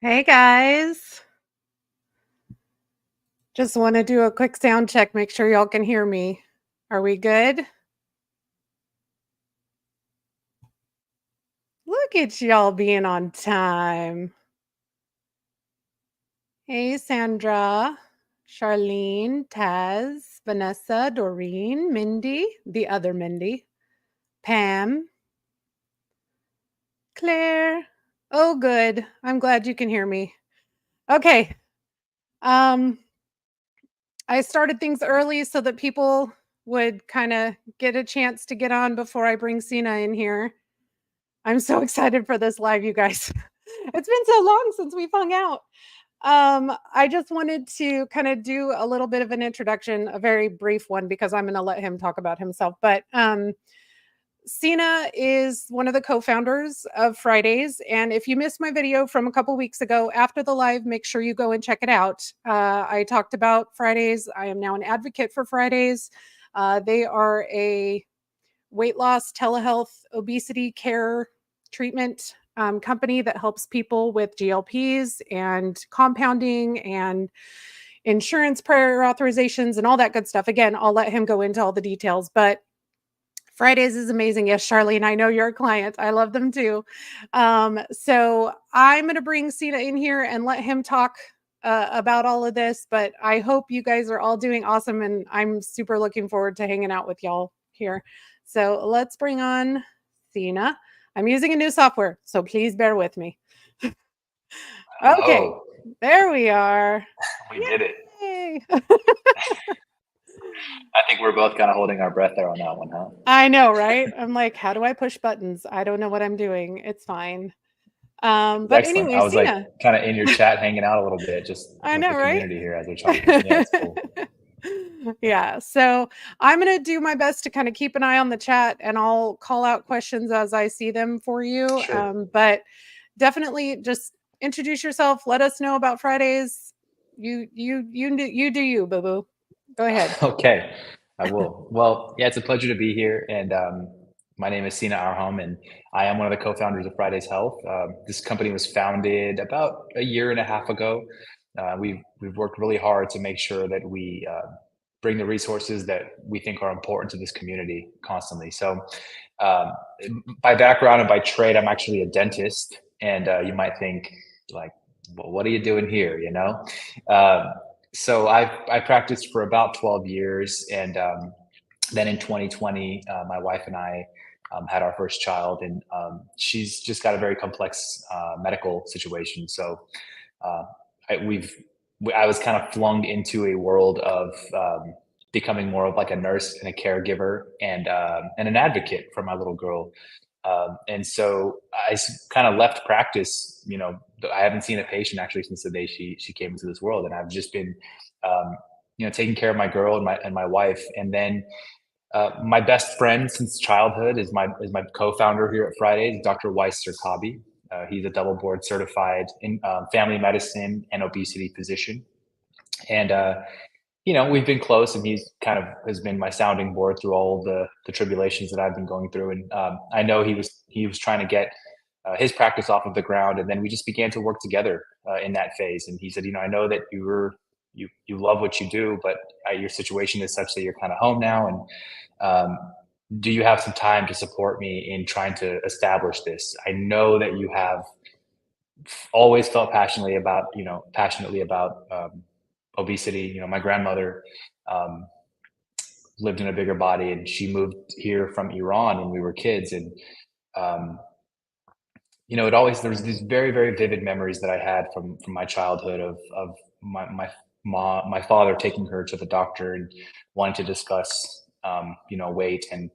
Hey guys, just want to do a quick sound check, make sure y'all can hear me. Are we good? Look at y'all being on time. Hey Sandra, Charlene, Taz, Vanessa, Doreen, Mindy, the other Mindy, Pam, Claire. Oh good. I'm glad you can hear me. Okay. Um I started things early so that people would kind of get a chance to get on before I bring Sina in here. I'm so excited for this live, you guys. It's been so long since we've hung out. I just wanted to kind of do a little bit of an introduction, a very brief one, because I'm going to let him talk about himself. But Sina is one of the co-founders of Fridays, and if you missed my video from a couple weeks ago after the live, make sure you go and check it out. I talked about Fridays. I am now an advocate for Fridays. They are a weight loss, telehealth, obesity care treatment company that helps people with GLPs and compounding and insurance prior authorizations and all that good stuff. Again, I'll let him go into all the details, but Fridays is amazing. Yes, Charlene, I know you're a client. I love them too. So I'm going to bring Sina in here and let him talk about all of this. But I hope you guys are all doing awesome. And I'm super looking forward to hanging out with y'all here. So let's bring on Sina. I'm using a new software, so please bear with me. Okay, Oh, there we are. we did it. Yay! I think we're both kind of holding our breath there on that one, huh? I know, right? I'm like, how do I push buttons? I don't know what I'm doing. It's fine. But Excellent. anyway, I was like Sina. kind of in your chat hanging out a little bit just I with know, the right? community here as we're talking. Yeah, it's cool. Yeah. So I'm going to do my best to kind of keep an eye on the chat and I'll call out questions as I see them for you. Sure. But definitely just introduce yourself. Let us know about Fridays. You do you, boo boo. Go ahead. Okay, I will. Well, yeah, it's a pleasure to be here. And my name is Sina Arham, and I am one of the co-founders of Fridays Health. This company was founded about a year and a half ago. We've worked really hard to make sure that we bring the resources that we think are important to this community constantly. So, um, by background and by trade, I'm actually a dentist, and you might think like, well, what are you doing here? You know. Um, so I practiced for about 12 years, and then in 2020, my wife and I had our first child, and she's just got a very complex medical situation. So uh, I was kind of flung into a world of becoming more of like a nurse and a caregiver and an advocate for my little girl. And so kind of left practice. You know, I haven't seen a patient actually since the day she came into this world, and I've just been, taking care of my girl and my wife. And then my best friend since childhood is my co-founder here at Fridays, Dr. Weiss Sirkabi. He's a double board certified in family medicine and obesity physician, and we've been close, and he's kind of has been my sounding board through all the tribulations that I've been going through. And I know he was trying to get his practice off of the ground, and then we just began to work together in that phase. And he said, I know that you love what you do, but your situation is such that you're kind of home now, and do you have some time to support me in trying to establish this? I know that you have always felt passionately about obesity. My grandmother um, lived in a bigger body, and she moved here from Iran when we were kids. And um, it always there was these very very vivid memories that I had from my childhood of my mom, my father taking her to the doctor and wanting to discuss weight, and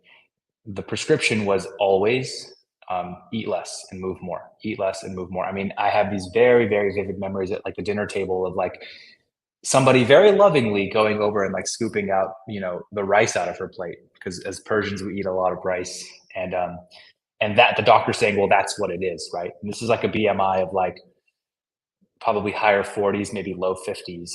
the prescription was always eat less and move more, eat less and move more. I mean, I have these very very vivid memories at like the dinner table of like somebody very lovingly going over and like scooping out the rice out of her plate, because as Persians we eat a lot of rice, and that the doctor saying, well, that's what it is, right? And this is like a BMI of like probably higher 40s, maybe low 50s,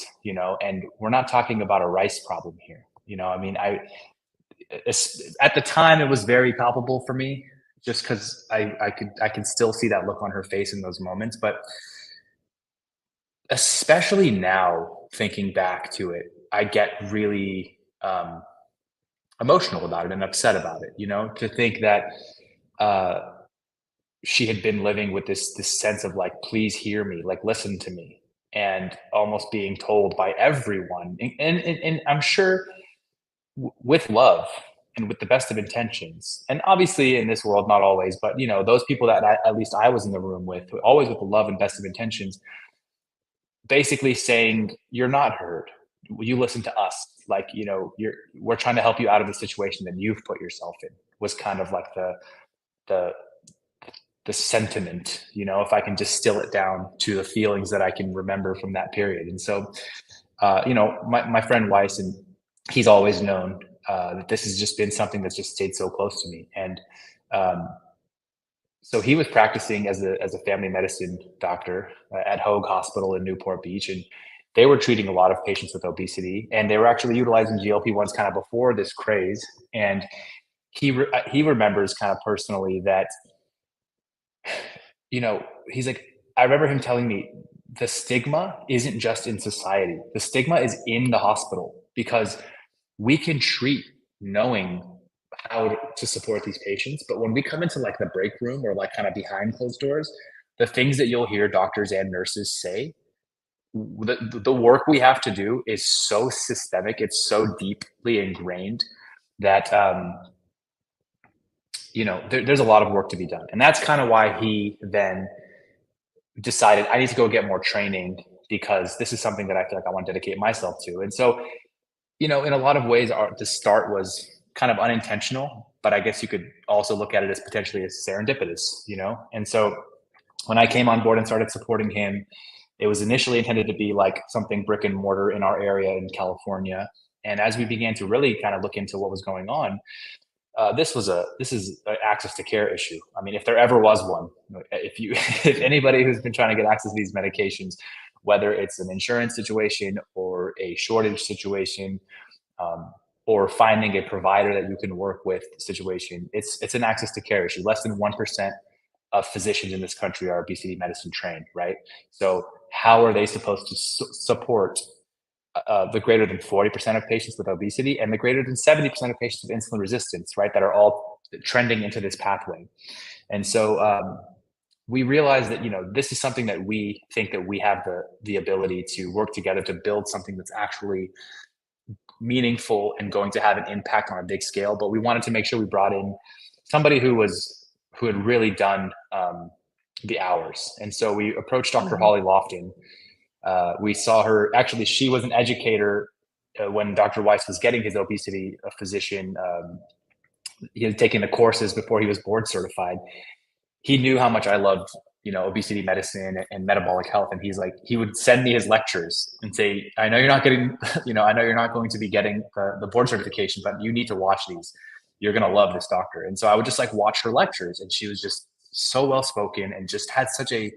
and we're not talking about a rice problem here. I mean, at the time it was very palpable for me, just because I could still see that look on her face in those moments. But especially now thinking back to it, I get really emotional about it and upset about it, you know, to think that uh, she had been living with this sense of like, please hear me, like listen to me, and almost being told by everyone, and I'm sure with love and with the best of intentions, and obviously in this world not always, but you know those people that at least I was in the room with, always with the love and best of intentions, basically saying you're not heard, you listen to us, like you know we're trying to help you out of the situation that you've put yourself in, was kind of like the the sentiment, you know, if I can distill it down to the feelings that I can remember from that period. And so, you know, my friend Weiss, and he's always known that this has just been something that's just stayed so close to me. And um, so he was practicing as a family medicine doctor at Hoag Hospital in Newport Beach. And they were treating a lot of patients with obesity, and they were actually utilizing GLP-1s kind of before this craze. And he remembers kind of personally that, you know, he's like, I remember him telling me the stigma isn't just in society. The stigma is in the hospital because we can treat knowing how to support these patients. But when we come into like the break room or like kind of behind closed doors, the things that you'll hear doctors and nurses say, the work we have to do is so systemic, it's so deeply ingrained that you know there's a lot of work to be done. And that's kind of why he then decided I need to go get more training, because this is something that I feel like I want to dedicate myself to. And so, you know, in a lot of ways, the start was kind of unintentional, but I guess you could also look at it as potentially as serendipitous, you know? And so when I came on board and started supporting him, it was initially intended to be like something brick and mortar in our area in California. And as we began to really kind of look into what was going on, this is an access to care issue. I mean, if there ever was one, if you if anybody who's been trying to get access to these medications, whether it's an insurance situation or a shortage situation, um, or finding a provider that you can work with situation, it's an access to care issue. Less than 1% of physicians in this country are obesity medicine trained, right? So how are they supposed to support the greater than 40% of patients with obesity and the greater than 70% of patients with insulin resistance, right, that are all trending into this pathway? And so we realize that, you know, this is something that we think that we have the ability to work together to build something that's actually meaningful and going to have an impact on a big scale. But we wanted to make sure we brought in somebody who had really done the hours. And so we approached Dr. Mhm. Holly Lofton. We saw her, actually, she was an educator when Dr. Weiss was getting his obesity physician. He had taken the courses before he was board certified. He knew how much I loved, you know, obesity medicine and metabolic health. And he's like, he would send me his lectures and say, I know you're not getting, you know, I know you're not going to be getting the board certification, but you need to watch these. You're going to love this doctor. And so I would just like watch her lectures, and she was just so well spoken and just had such a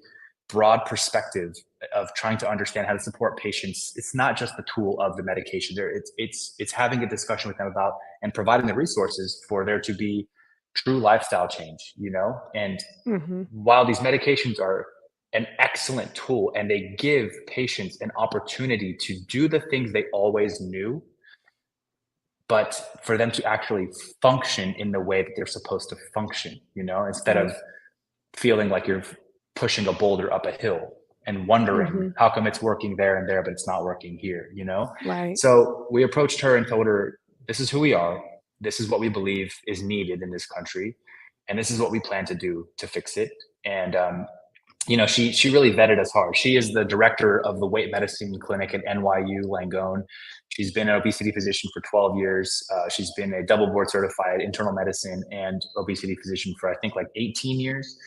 broad perspective of trying to understand how to support patients. It's not just the tool of the medication. There, it's having a discussion with them about and providing the resources for there to be true lifestyle change, you know? And Mhm. while these medications are an excellent tool and they give patients an opportunity to do the things they always knew, but for them to actually function in the way that they're supposed to function, you know, instead of Right. feeling like you're pushing a boulder up a hill and wondering Mhm. how come it's working there and there, but it's not working here, you know? Right. So we approached her and told her, this is who we are. This is what we believe is needed in this country. And this is what we plan to do to fix it. And, you know, she really vetted us hard. She is the director of the weight medicine clinic at NYU Langone. She's been an obesity physician for 12 years. She's been a double board certified internal medicine and obesity physician for I think like 18 years.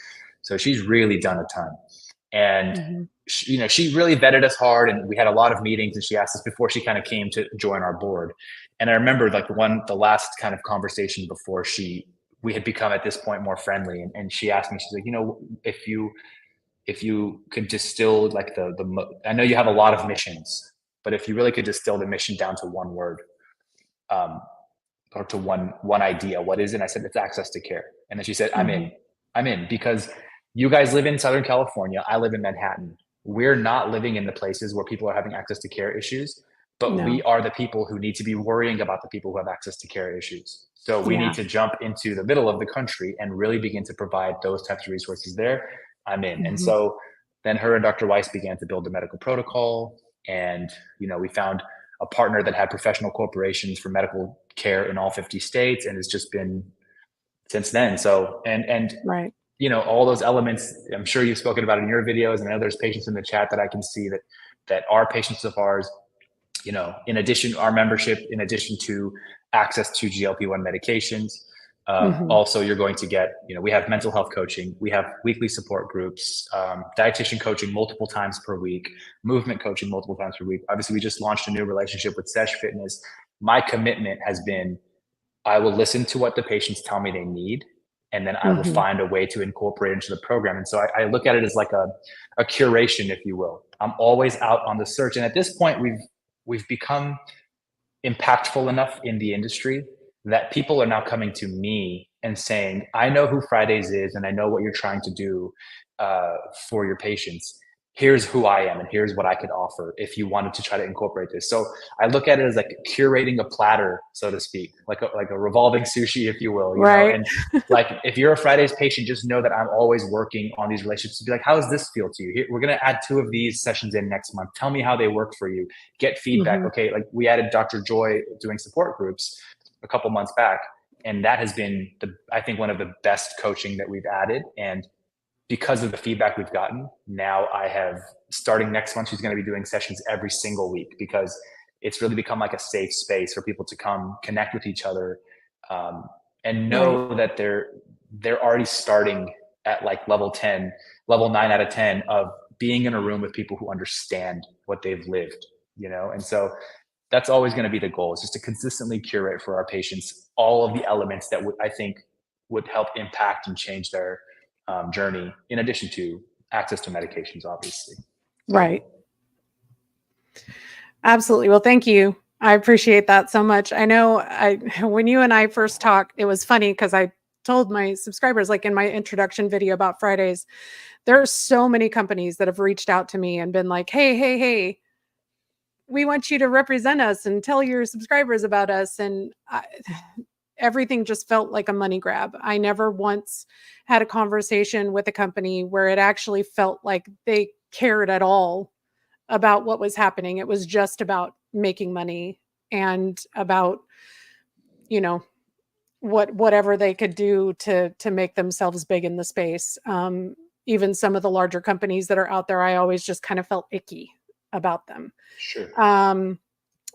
So she's really done a ton. And Mhm. she, you know, she really vetted us hard, and we had a lot of meetings. And she asked us before she kind of came to join our board. And I remember like the last kind of conversation before we had become at this point more friendly. And she asked me, she's like, you know, if you could distill like I know you have a lot of missions, but if you really could distill the mission down to one word, um, or to one idea, what is it? And I said, it's access to care. And then she said, Mhm. I'm in, because you guys live in Southern California. I live in Manhattan. we're not living in the places where people are having access to care issues, but we No. are the people who need to be worrying about the people who have access to care issues. So we need Yeah. to jump into the middle of the country and really begin to provide those types of resources there. I'm in. And Mhm. so then her and Dr. Weiss began to build a medical protocol. And, we found a partner that had professional corporations for medical care in all 50 states. And it's just been since then. So, and Right. all those elements, I'm sure you've spoken about in your videos, and I know there's patients in the chat that I can see that are patients of ours. In addition, our membership, in addition to access to GLP-1 medications, Mhm. also you're going to get, we have mental health coaching, we have weekly support groups, dietitian coaching multiple times per week, movement coaching multiple times per week. Obviously, we just launched a new relationship with Sesh Fitness. My commitment has been, I will listen to what the patients tell me they need, and then I will Mhm. find a way to incorporate into the program. And so I look at it as like a curation, if you will. I'm always out on the search. And at this point, we've become impactful enough in the industry that people are now coming to me and saying, I know who Fridays is, and I know what you're trying to do for your patients. Here's who I am, and here's what I could offer if you wanted to try to incorporate this. So I look at it as like curating a platter, so to speak, like a revolving sushi, if you will, Right. and like if you're a Fridays patient, just know that I'm always working on these relationships to be like, how does this feel to you? Here, we're going to add 2 of these sessions in next month. Tell me how they work for you. Get feedback. Mhm. Okay, like we added Dr. Joy doing support groups a couple months back, and that has been I think one of the best coaching that we've added. And because of the feedback we've gotten, now I have, starting next month, she's going to be doing sessions every single week, because it's really become like a safe space for people to come connect with each other, um, and Right. know that they're already starting at like level 10, level 9 out of 10 of being in a room with people who understand what they've lived, and so that's always going to be the goal, is just to consistently curate for our patients all of the elements that I think would help impact and change their journey, in addition to access to medications, obviously. So, Right. Absolutely. Well, thank you. I appreciate that so much. I know when you and I first talked, it was funny because I told my subscribers, like in my introduction video about Fridays, there are so many companies that have reached out to me and been like, hey, hey, hey, we want you to represent us and tell your subscribers about us. And everything just felt like a money grab. I never once had a conversation with a company where it actually felt like they cared at all about what was happening. It was just about making money and about, you know, whatever they could do to make themselves big in the space. Even some of the larger companies that are out there, I always just kind of felt icky about them. sure. Um,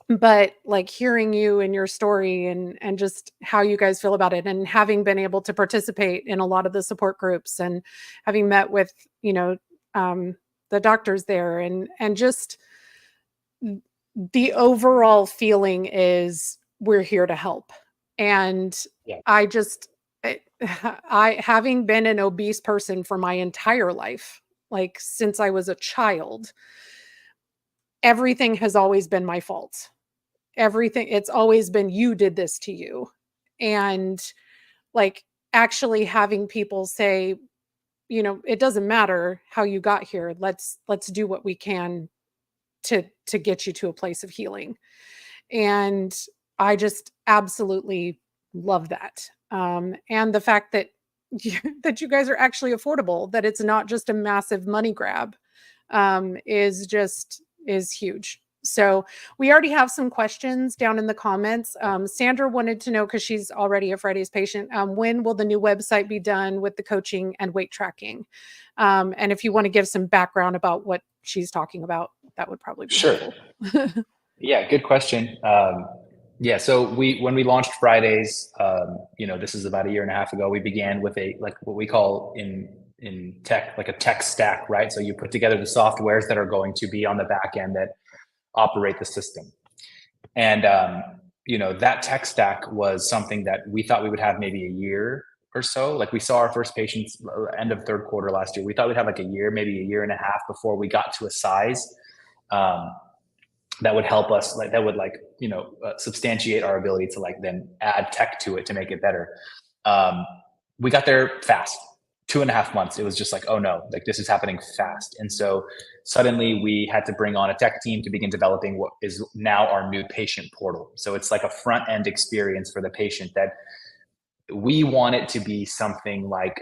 but like hearing you and your story and just how you guys feel about it, and having been able to participate in a lot of the support groups, and having met with, um, the doctors there, and just the overall feeling is we're here to help. And Yeah, I just I having been an obese person for my entire life, like since I was a child, everything has always been my fault. Everything, it's always been, you did this to you. And like actually having people say, it doesn't matter how you got here. Let's do what we can to get you to a place of healing. And I just absolutely love that. And the fact that that you guys are actually affordable, that it's not just a massive money grab, is huge. So we already have some questions down in the comments. Sandra wanted to know, because she's already a Fridays patient, when will the new website be done with the coaching and weight tracking? And if you want to give some background about what she's talking about, that would probably be sure. helpful. Yeah, good question. Yeah, so when we launched Fridays, this is about a year and a half ago. We began with a, like what we call in tech, like a tech stack, right? So you put together the softwares that are going to be on the back end that operate the system. And that tech stack was something that we thought we would have maybe a year or so. Like we saw our first patients end of third quarter last year. We thought we'd have like a year, maybe a year and a half before we got to a size um, that would help us, like that would substantiate our ability to like then add tech to it to make it better. Um, we got there fast. 2.5 months, it was just like, oh no, like this is happening fast. And so suddenly we had to bring on a tech team to begin developing what is now our new patient portal. So it's like a front end experience for the patient that we want it to be something like,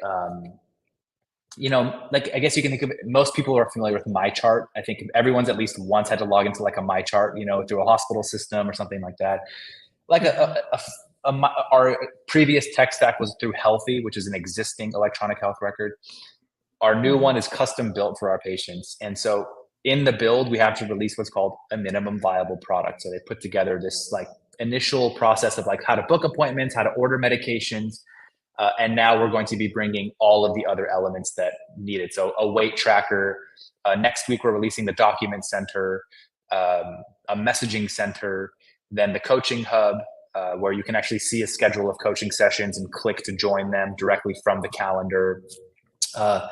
like I guess you can think of it, most people are familiar with MyChart. I think everyone's at least once had to log into like a MyChart, through a hospital system or something like that. Like Mhm. our previous tech stack was through Healthy, which is an existing electronic health record. Our new Mhm. one is custom built for our patients. And so in the build, we have to release what's called a minimum viable product. So they put together this like initial process of like how to book appointments, how to order medications. And now we're going to be bringing all of the other elements that needed. So a weight tracker. Next week, we're releasing the document center, a messaging center, then the coaching hub, where you can actually see a schedule of coaching sessions and click to join them directly from the calendar. Uh,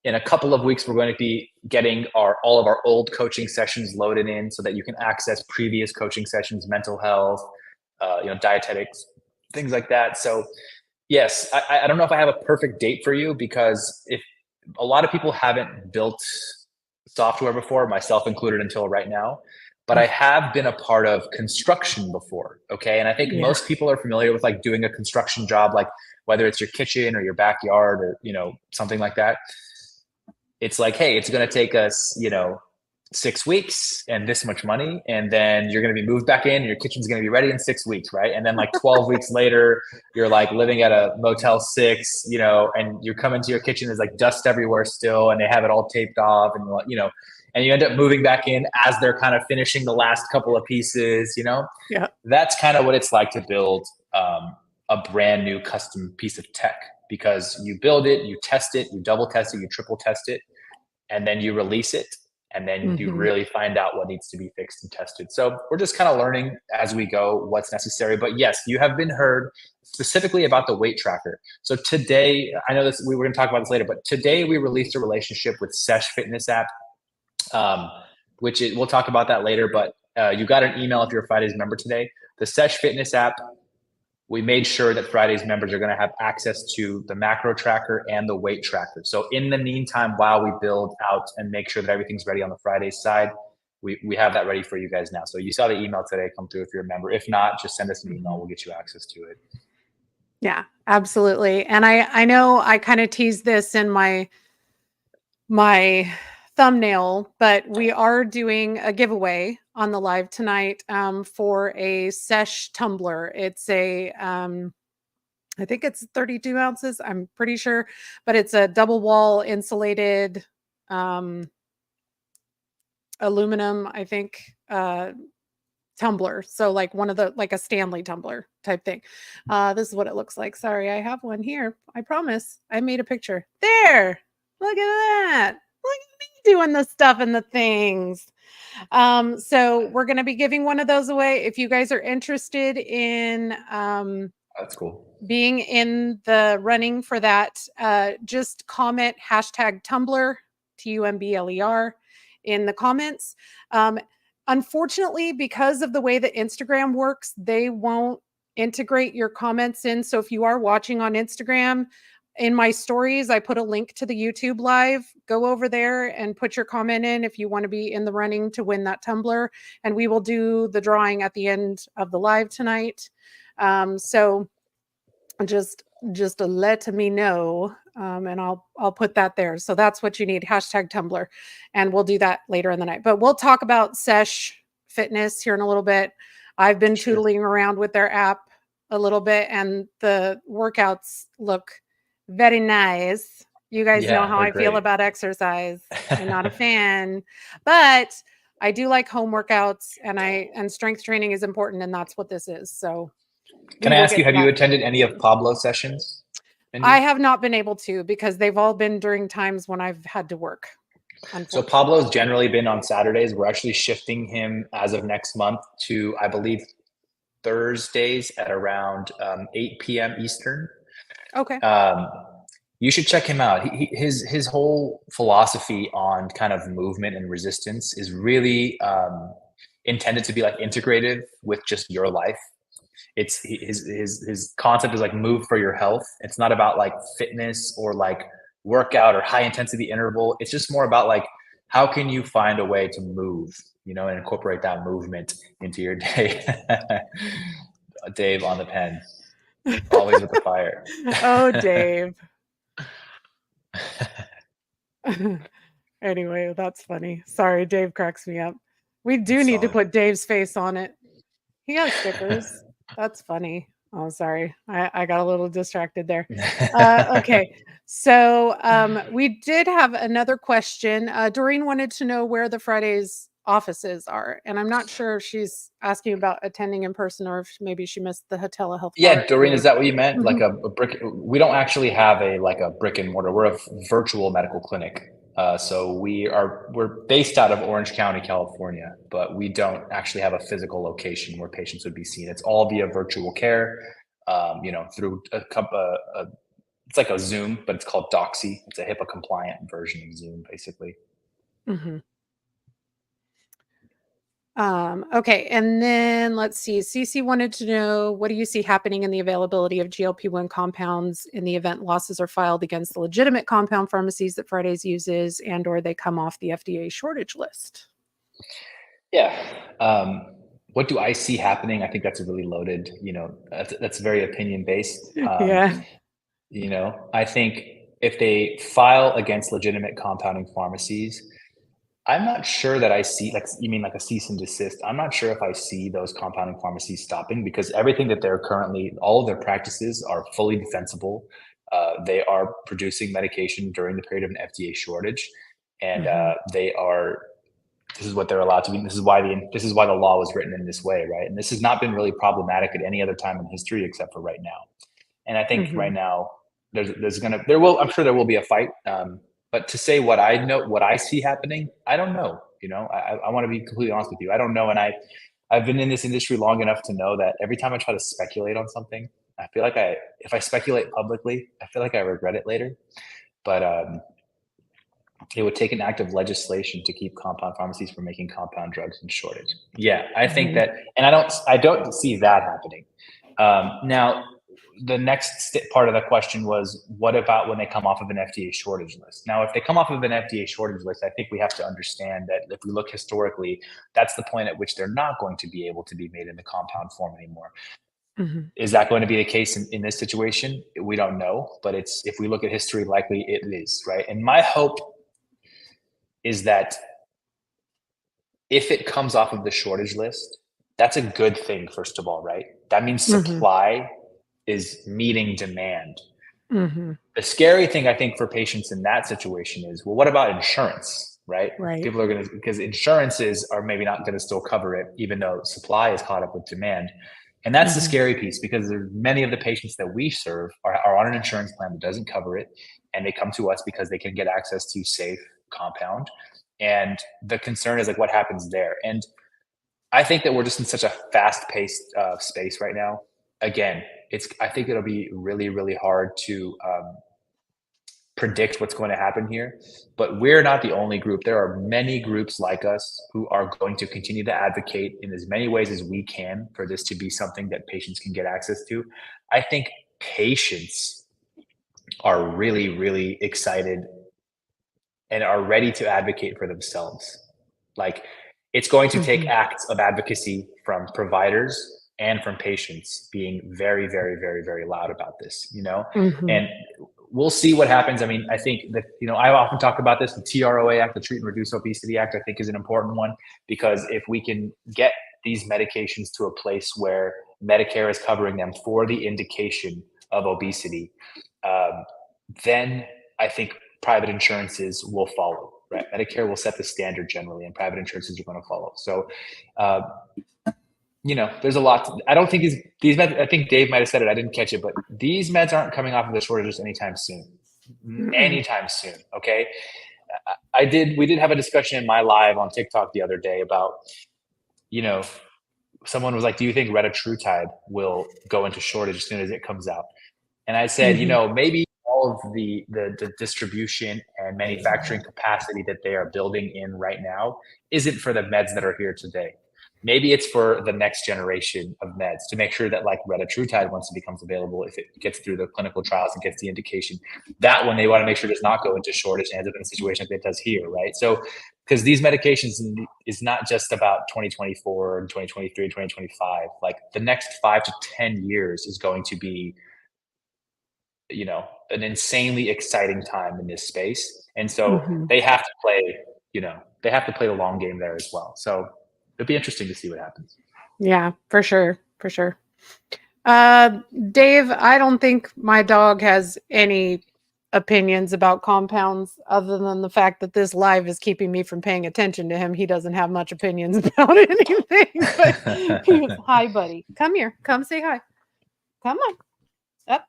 in a couple of weeks, we're going to be getting all of our old coaching sessions loaded in so that you can access previous coaching sessions, mental health, dietetics, things like that. So yes, I don't know if I have a perfect date for you, because if a lot of people haven't built software before, myself included, until right now, but I have been a part of construction before. Okay. And I think Yeah. most people are familiar with like doing a construction job, like whether it's your kitchen or your backyard or, something like that. It's like, hey, it's going to take us, 6 weeks and this much money. And then you're going to be moved back in and your kitchen's going to be ready in 6 weeks. Right. And then like 12 weeks later, you're like living at a Motel 6, and you come into your kitchen, there's like dust everywhere still, and they have it all taped off, and you end up moving back in as they're kind of finishing the last couple of pieces. Yeah. That's kind of what it's like to build a brand new custom piece of tech, because you build it, you test it, you double test it, you triple test it, and then you release it, and then you Mhm. really find out what needs to be fixed and tested. So we're just kind of learning as we go what's necessary. But yes, you have been heard specifically about the weight tracker. So today, I know this, we were going to talk about this later, but today we released a relationship with Sesh Fitness app, um, we'll talk about that later. But you got an email if you're a Fridays member today. The Sesh Fitness app, we made sure that Fridays members are going to have access to the macro tracker and the weight tracker. So in the meantime, while we build out and make sure that everything's ready on the Fridays side, we have that ready for you guys now. So you saw the email today come through if you're a member. If not, just send us an email. Mhm. We'll get you access to it. Yeah, absolutely. And I know I kind of teased this in my thumbnail, but we are doing a giveaway on the live tonight for a Sesh tumbler. It's I think it's 32 ounces, I'm pretty sure, but it's a double wall insulated um, aluminum, I think, tumbler. So like one of the like a Stanley tumbler type thing. This is what it looks like. Sorry, I have one here. I promise. I made a picture. There. Look at that. Look at me doing the stuff and the things. So we're going to be giving one of those away. If you guys are interested in That's cool. being in the running for that, just comment hashtag Tumblr, TUMBLER, in the comments. Unfortunately, because of the way that Instagram works, they won't integrate your comments in. So if you are watching on Instagram, in my stories, I put a link to the YouTube live. Go over there and put your comment in if you want to be in the running to win that tumbler. And we will do the drawing at the end of the live tonight. So just to let me know, and I'll put that there. So that's what you need, hashtag Tumblr, and we'll do that later in the night. But we'll talk about Sesh Fitness here in a little bit. I've been Sure. tootling around with their app a little bit, and the workouts look very nice. You guys know Yeah, how they're I feel great. about exercise. I'm not a fan, but I do like home workouts, and strength training is important, and that's what this is. So Can we I will ask you, get to have you that. attended any of Pablo's sessions, I Mindy? have not been able to because they've all been during times when I've had to work, So unfortunately. Pablo's generally been on Saturdays. We're actually shifting him as of next month to, I believe, Thursdays at around 8 p.m. Eastern. Okay. Um, you should check him out. His whole philosophy on kind of movement and resistance is really intended to be like integrative with just your life. His concept is like move for your health. It's not about like fitness or like workout or high intensity interval. It's just more about like, how can you find a way to move, you know, and incorporate that movement into your day. Dave on the pen, always with the fire. Oh, Dave. Anyway, that's funny. Sorry, Dave cracks me up. We do It's need to all put Dave's face on it. He has stickers. That's funny. Oh, sorry. I got a little distracted there. Okay. So we did have another question. Doreen wanted to know where the Fridays offices are. And I'm not sure if she's asking about attending in person or if maybe she missed the telehealth Yeah, part. Doreen, is that what you meant? Like Mhm. a brick? We don't actually have a like a brick and mortar. We're a virtual medical clinic. So we're based out of Orange County, California, but we don't actually have a physical location where patients would be seen. It's all via virtual care. You know, through it's like a Zoom, but it's called Doxy. It's a HIPAA compliant version of Zoom, basically. Mhm. Okay, and then let's see. Cece wanted to know, what do you see happening in the availability of GLP-1 compounds in the event losses are filed against the legitimate compound pharmacies that Fridays uses and or they come off the FDA shortage list? Yeah. What do I see happening? I think that's a really loaded, you know, that's very opinion based. Yeah. You know, I think if they file against legitimate compounding pharmacies, I'm not sure that I see, like, you mean like a cease and desist? I'm not sure if I see those compounding pharmacies stopping because everything that they're currently, all of their practices are fully defensible. They are producing medication during the period of an FDA shortage, and Mhm. they are. This is what they're allowed to be. This is why the law was written in this way, right? And this has not been really problematic at any other time in history except for right now. And I think right Mhm. now there will, I'm sure there will be a fight. But to say what I know, what I see happening, I don't know. You know, I want to be completely honest with you. I don't know, and I've been in this industry long enough to know that every time I try to speculate on something, I feel like if I speculate publicly, I feel like I regret it later. But it would take an act of legislation to keep compound pharmacies from making compound drugs in shortage. Yeah, I think Mhm. that, and I don't see that happening. Now, the next part of the question was, what about when they come off of an FDA shortage list? Now, if they come off of an FDA shortage list, I think we have to understand that if we look historically, that's the point at which they're not going to be able to be made in the compound form anymore. Mhm. Is that going to be the case in this situation? We don't know, but it's, if we look at history, likely it is, right? And my hope is that if it comes off of the shortage list, that's a good thing, first of all, right? That means Mhm. supply is meeting demand. Mhm. The scary thing, I think, for patients in that situation is, well, what about insurance, right? Right. People are going to, because insurances are maybe not going to still cover it, even though supply is caught up with demand. And that's the Mhm. scary piece because there's many of the patients that we serve are on an insurance plan that doesn't cover it. And they come to us because they can get access to safe compound. And the concern is like, what happens there? And I think that we're just in such a fast-paced space right now. Again, I think it'll be really, really hard to predict what's going to happen here. But we're not the only group. There are many groups like us who are going to continue to advocate in as many ways as we can for this to be something that patients can get access to. I think patients are really, really excited and are ready to advocate for themselves. Like, it's going to take Mhm. acts of advocacy from providers and from patients being very, very, very, very loud about this, you know? Mhm. And we'll see what happens. I mean, I think that, you know, I often talk about this. The TROA Act, the Treat and Reduce Obesity Act, I think is an important one because if we can get these medications to a place where Medicare is covering them for the indication of obesity, um, then I think private insurances will follow, right? Medicare will set the standard generally, and private insurances are going to follow. So, uh, you know, there's a lot. I don't think these meds. I think Dave might have said it. I didn't catch it, but these meds aren't coming off of the shortages anytime soon. Mm-mm. Anytime soon. Okay. I did. We did have a discussion in my live on TikTok the other day about, you know, someone was like, "Do you think retatrutide will go into shortage as soon as it comes out?" And I said, you Mhm. know, maybe all of the distribution and manufacturing capacity that they are building in right now isn't for the meds that are here today. maybe it's for the next generation of meds to make sure that like retatrutide, once it becomes available, if it gets through the clinical trials and gets the indication, that one they want to make sure does not go into shortage and ends up in a situation like it does here, right? So, because these medications is not just about 2024 and 2023 and 2025. Like the next 5 to 10 years is going to be, an insanely exciting time in this space. And so Mhm. they have to play, they have to play the long game there as well. So it'll be interesting to see what happens. Yeah, for sure. For sure. Uh, Dave, I don't think my dog has any opinions about compounds other than the fact that this live is keeping me from paying attention to him. He doesn't have much opinions about anything, but he was, hi, buddy. Come here. Come say hi. Come on. Up.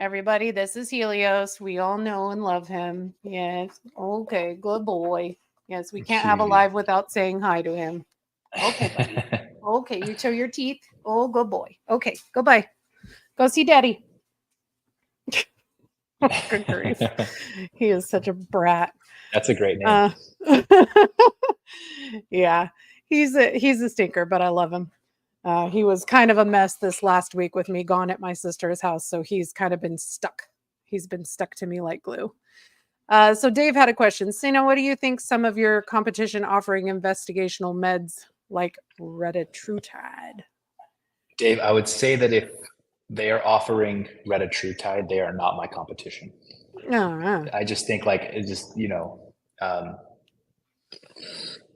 Everybody, this is Helios. We all know and love him. Yes. Okay. Good boy. Yes, we can't have a Cutie. live without saying hi to him. Okay, buddy. Okay, you show your teeth. Oh, good boy. Okay, goodbye. Go see daddy. Oh, good grief. He is such a brat. That's a great name. Uh, yeah, he's a stinker, but I love him. He was kind of a mess this last week with me gone at my sister's house, so he's kind of been stuck. He's been stuck to me like glue. So Dave had a question. Sina, what do you think some of your competition offering investigational meds like retatrutide? Dave, I would say that if they are offering retatrutide, they are not my competition. Oh, I just think like it just,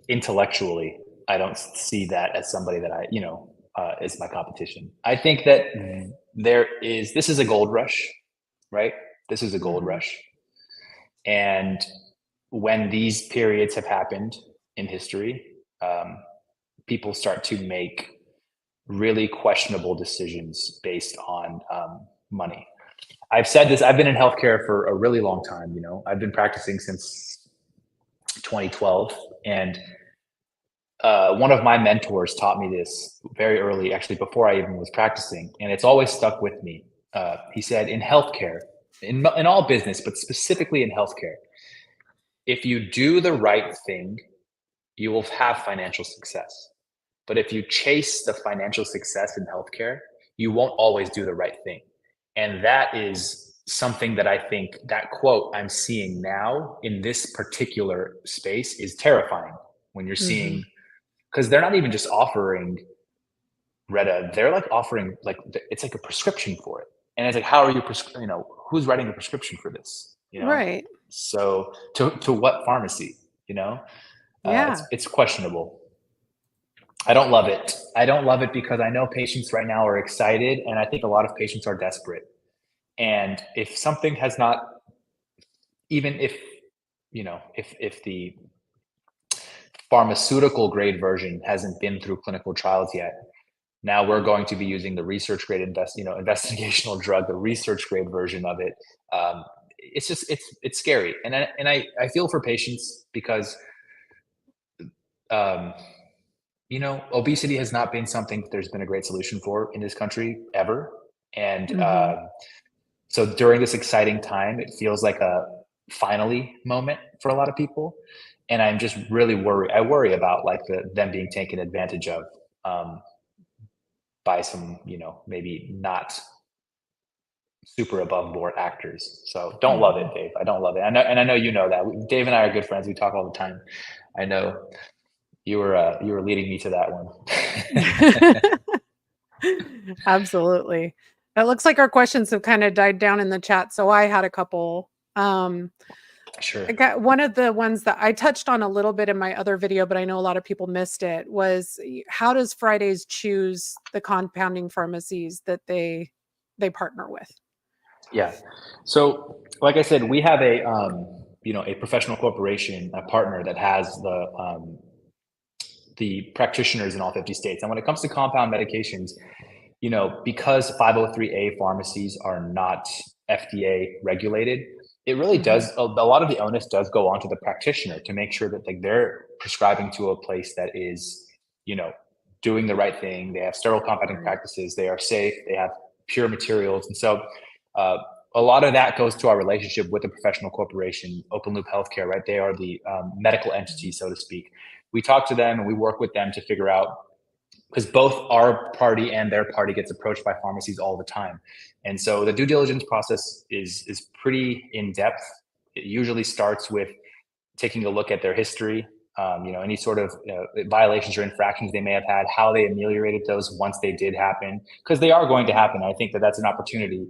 intellectually, I don't see that as somebody that is my competition. I think that this is a gold rush, right? This is a gold mhm, rush. And when these periods have happened in history, people start to make really questionable decisions based on money. I've said this, I've been in healthcare for a really long time. I've been practicing since 2012. And one of my mentors taught me this very early, actually, before I even was practicing. And it's always stuck with me. He said, in healthcare, in all business, but specifically in healthcare, if you do the right thing, you will have financial success. But if you chase the financial success in healthcare, you won't always do the right thing. And that is something that I think that quote I'm seeing now in this particular space is terrifying when you're seeing, mhm. because they're not even just offering Retta, they're like offering like it's like a prescription for it. And it's like, how are you, who's writing a prescription for this? Right. So to what pharmacy? Yeah. It's questionable. I don't love it. I don't love it because I know patients right now are excited, and I think a lot of patients are desperate. And if something has not, even if if the pharmaceutical grade version hasn't been through clinical trials yet, now we're going to be using the research grade investigational drug, the research grade version of it. It's just it's scary, and I feel for patients because um, obesity has not been something that there's been a great solution for in this country ever. And Mhm. so during this exciting time, it feels like a finally moment for a lot of people. And I'm just really worried. I worry about like them being taken advantage of um, by some, maybe not super above board actors. So don't love it, Mhm. Dave. I don't love it. I know you know that. Dave and I are good friends. We talk all the time. I know you were leading me to that one. Absolutely. It looks like our questions have kind of died down in the chat, so I had a couple. Sure. I got one of the ones that I touched on a little bit in my other video, but I know a lot of people missed it, was how does Fridays choose the compounding pharmacies that they partner with? Yeah. So, like I said, we have a professional corporation, a partner that has the practitioners in all 50 states. And when it comes to compound medications, because 503A pharmacies are not FDA regulated, it really Mhm. does a lot of the onus does go on to the practitioner to make sure that like they're prescribing to a place that is, you know, doing the right thing. They have sterile compounding Right. practices. They are safe. They have pure materials, and so uh, a lot of that goes to our relationship with the professional corporation, Open Loop Healthcare. Right, they are the medical entity, Mhm. so to speak. we talk to them and we work with them to figure out, because both our party and their party gets approached by pharmacies all the time. And so the due diligence process is pretty in depth. It usually starts with taking a look at their history, any sort of violations or infractions they may have had, how they ameliorated those once they did happen, because they are going to happen. I think that that's an opportunity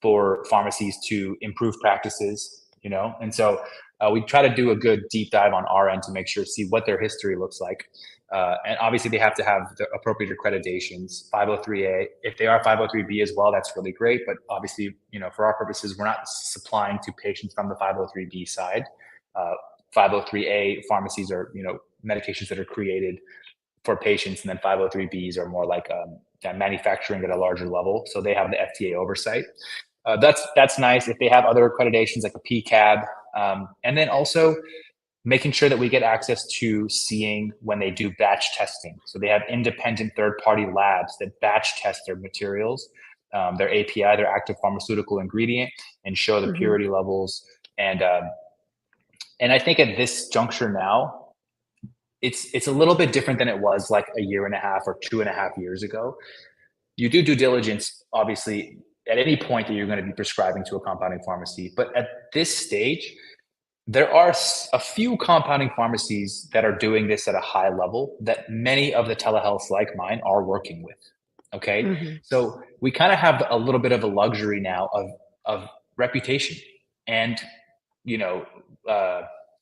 for pharmacies to improve practices, and so we try to do a good deep dive on our end to make sure, see what their history looks like. And obviously they have to have the appropriate accreditations, 503A. If they are 503B as well, that's really great. But obviously, for our purposes, we're not supplying to patients from the 503B side. 503A pharmacies are, medications that are created for patients, and then 503Bs are more like manufacturing at a larger level. So they have the FDA oversight. That's nice if they have other accreditations like a PCAB, and then also making sure that we get access to seeing when they do batch testing. So they have independent third-party labs that batch test their materials, their API, their active pharmaceutical ingredient, and show the purity levels. And I think at this juncture now, it's a little bit different than it was like a year and a half or 2.5 years ago. You do due diligence, obviously, at any point that you're going to be prescribing to a compounding pharmacy. But at this stage, there are a few compounding pharmacies that are doing this at a high level that many of the telehealths like mine are working with. Okay. So we kind of have a little bit of a luxury now of reputation and,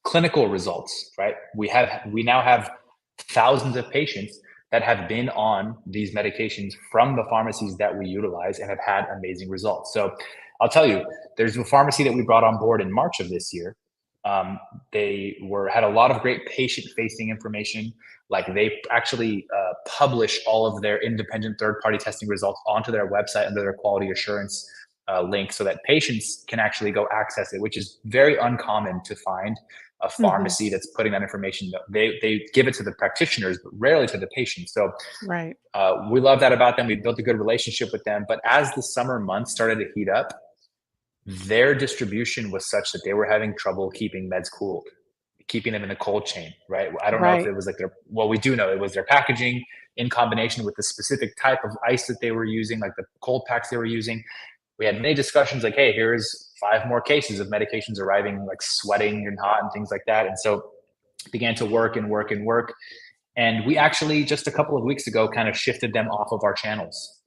clinical results, right? We now have thousands of patients that have been on these medications from the pharmacies that we utilize and have had amazing results. So I'll tell you, there's a pharmacy that we brought on board in March of this year. They had a lot of great patient-facing information. Like they actually publish all of their independent third-party testing results onto their website under their quality assurance link, so that patients can actually go access it, which is very uncommon to find a pharmacy that's putting that information. They give it to the practitioners, but rarely to the patients. So Right. We love that about them. We built a good relationship with them. But as the summer months started to heat up, their distribution was such that they were having trouble keeping meds cooled, keeping them in the cold chain, right? I don't know if it was like we do know it was their packaging in combination with the specific type of ice that they were using, like the cold packs they were using. We had many discussions like, hey, here's 5 more cases of medications arriving, like sweating and hot and things like that. And so began to work. And we actually just a couple of weeks ago kind of shifted them off of our channels,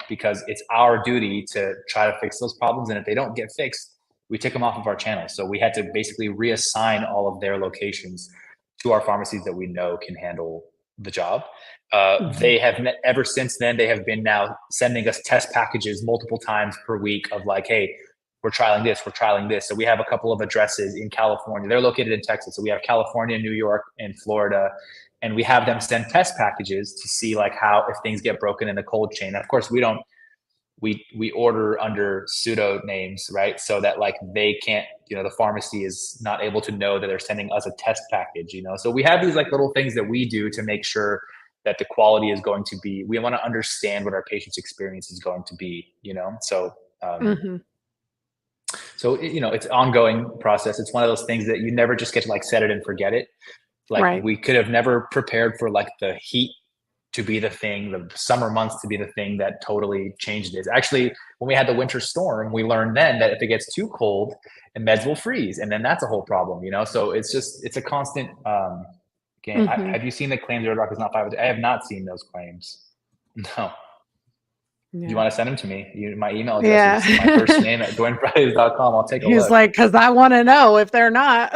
because it's our duty to try to fix those problems. And if they don't get fixed, we take them off of our channels. So we had to basically reassign all of their locations to our pharmacies that we know can handle the job. They have ever since then, they have been now sending us test packages multiple times per week of like, hey, we're trialing this. So we have a couple of addresses in California. They're located in Texas. So we have California, New York, and Florida. And we have them send test packages to see like how, if things get broken in the cold chain. And of course, we order under pseudo names, right? So that like they can't, the pharmacy is not able to know that they're sending us a test package, So we have these like little things that we do to make sure that the quality is going to be, we want to understand what our patient's experience is going to be, So, so, it's an ongoing process. It's one of those things that you never just get to like set it and forget it. Like we could have never prepared for like the heat to be the thing, the summer months to be the thing that totally changed this. Actually, when we had the winter storm, we learned then that if it gets too cold, and meds will freeze, and then that's a whole problem, So it's a constant game. Have you seen the claim Zero Dark is not 5? I have not seen those claims. No. Yeah. You want to send them to me? My email address is my first name at DwayneFridays.com. I'll take a look. He's like, because I want to know if they're not.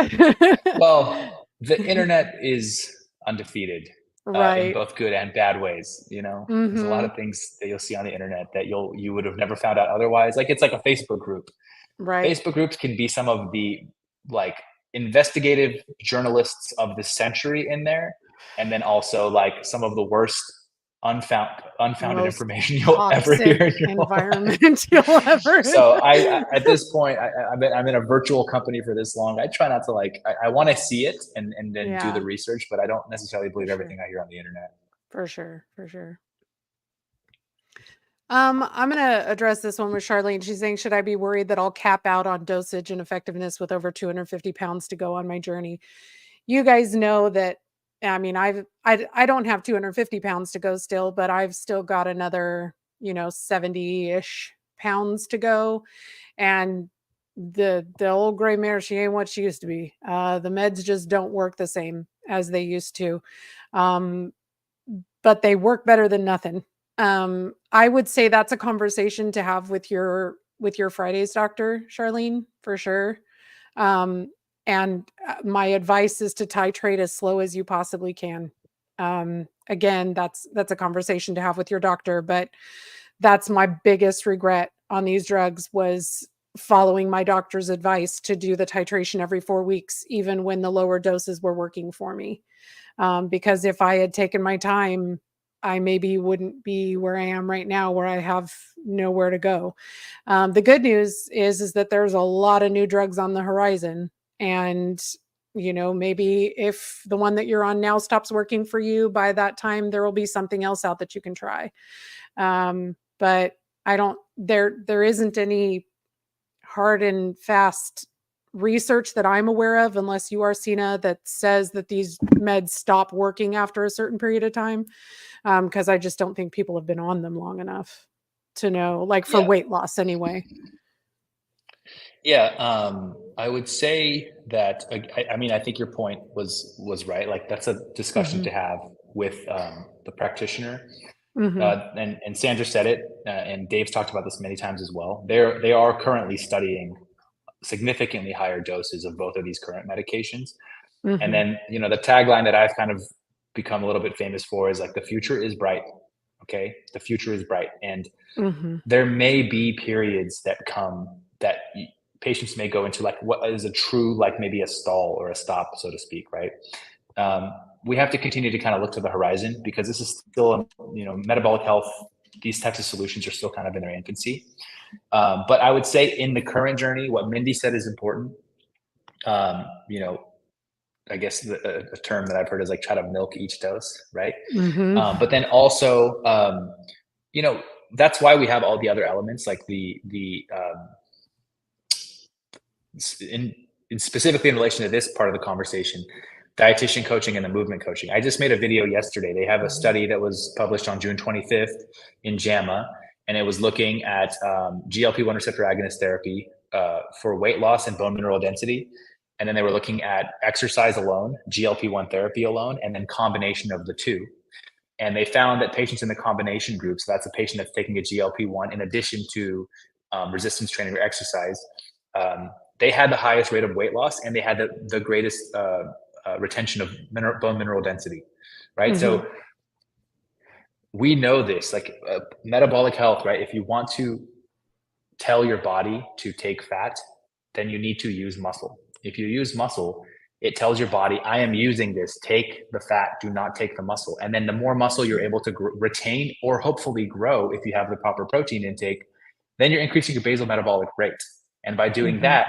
Well, the internet is undefeated, in both good and bad ways. There's a lot of things that you'll see on the internet that you would have never found out otherwise. Like it's like a Facebook group. Right. Facebook groups can be some of the like investigative journalists of the century in there, and then also like some of the worst unfounded information you'll ever hear in your environment you'll ever. So I at this point, I'm in a virtual company for this long. I try not to like, I want to see it and then do the research, but I don't necessarily believe everything I hear on the internet. For sure. I'm going to address this one with Charlene. She's saying, should I be worried that I'll cap out on dosage and effectiveness with over 250 pounds to go on my journey? You guys know that I mean, I don't have 250 pounds to go still, but I've still got another, 70-ish pounds to go. And the old gray mare, she ain't what she used to be. The meds just don't work the same as they used to. Um, but they work better than nothing. I would say that's a conversation to have with your Fridays doctor, Charlene, for sure. Um, and my advice is to titrate as slow as you possibly can. Again, that's a conversation to have with your doctor, but that's my biggest regret on these drugs was following my doctor's advice to do the titration every 4 weeks, even when the lower doses were working for me. Because if I had taken my time, I maybe wouldn't be where I am right now, where I have nowhere to go. The good news is that there's a lot of new drugs on the horizon, and maybe if the one that you're on now stops working for you, by that time there will be something else out that you can try. But I don't. There isn't any hard and fast research that I'm aware of, unless you are, Sina, that says that these meds stop working after a certain period of time. Because I just don't think people have been on them long enough to know, like for Yeah. weight loss anyway. Yeah, I would say that. I mean, I think your point was right. Like that's a discussion Mhm. to have with the practitioner. Mhm. And Sandra said it, and Dave's talked about this many times as well. They are currently studying significantly higher doses of both of these current medications. And Mhm. then the tagline that I've kind of become a little bit famous for is like the future is bright. Okay, the future is bright, and Mhm. there may be periods that come that patients may go into like what is a true like maybe a stall or a stop, so to speak, right? We have to continue to kind of look to the horizon because this is still, metabolic health. These types of solutions are still kind of in their infancy. But I would say in the current journey, what Mindy said is important. Um, you know, I guess a term that I've heard is like try to milk each dose, right? Mhm. But then also, you know, that's why we have all the other elements like in, specifically in relation to this part of the conversation, dietitian coaching and the movement coaching. I just made a video yesterday. They have a study that was published on June 25th in JAMA, and it was looking at GLP-1 receptor agonist therapy for weight loss and bone mineral density. And then they were looking at exercise alone, GLP-1 therapy alone, and then combination of the two. And they found that patients in the combination group, so that's a patient that's taking a GLP-1 in addition to resistance training or exercise, they had the highest rate of weight loss and they had the greatest retention of bone mineral density, right? Mhm. So we know this, like metabolic health, right? If you want to tell your body to take fat, then you need to use muscle. If you use muscle, it tells your body, I am using this, take the fat, do not take the muscle. And then the more muscle you're able to retain or hopefully grow if you have the proper protein intake, then you're increasing your basal metabolic rate. And by doing Mhm. that,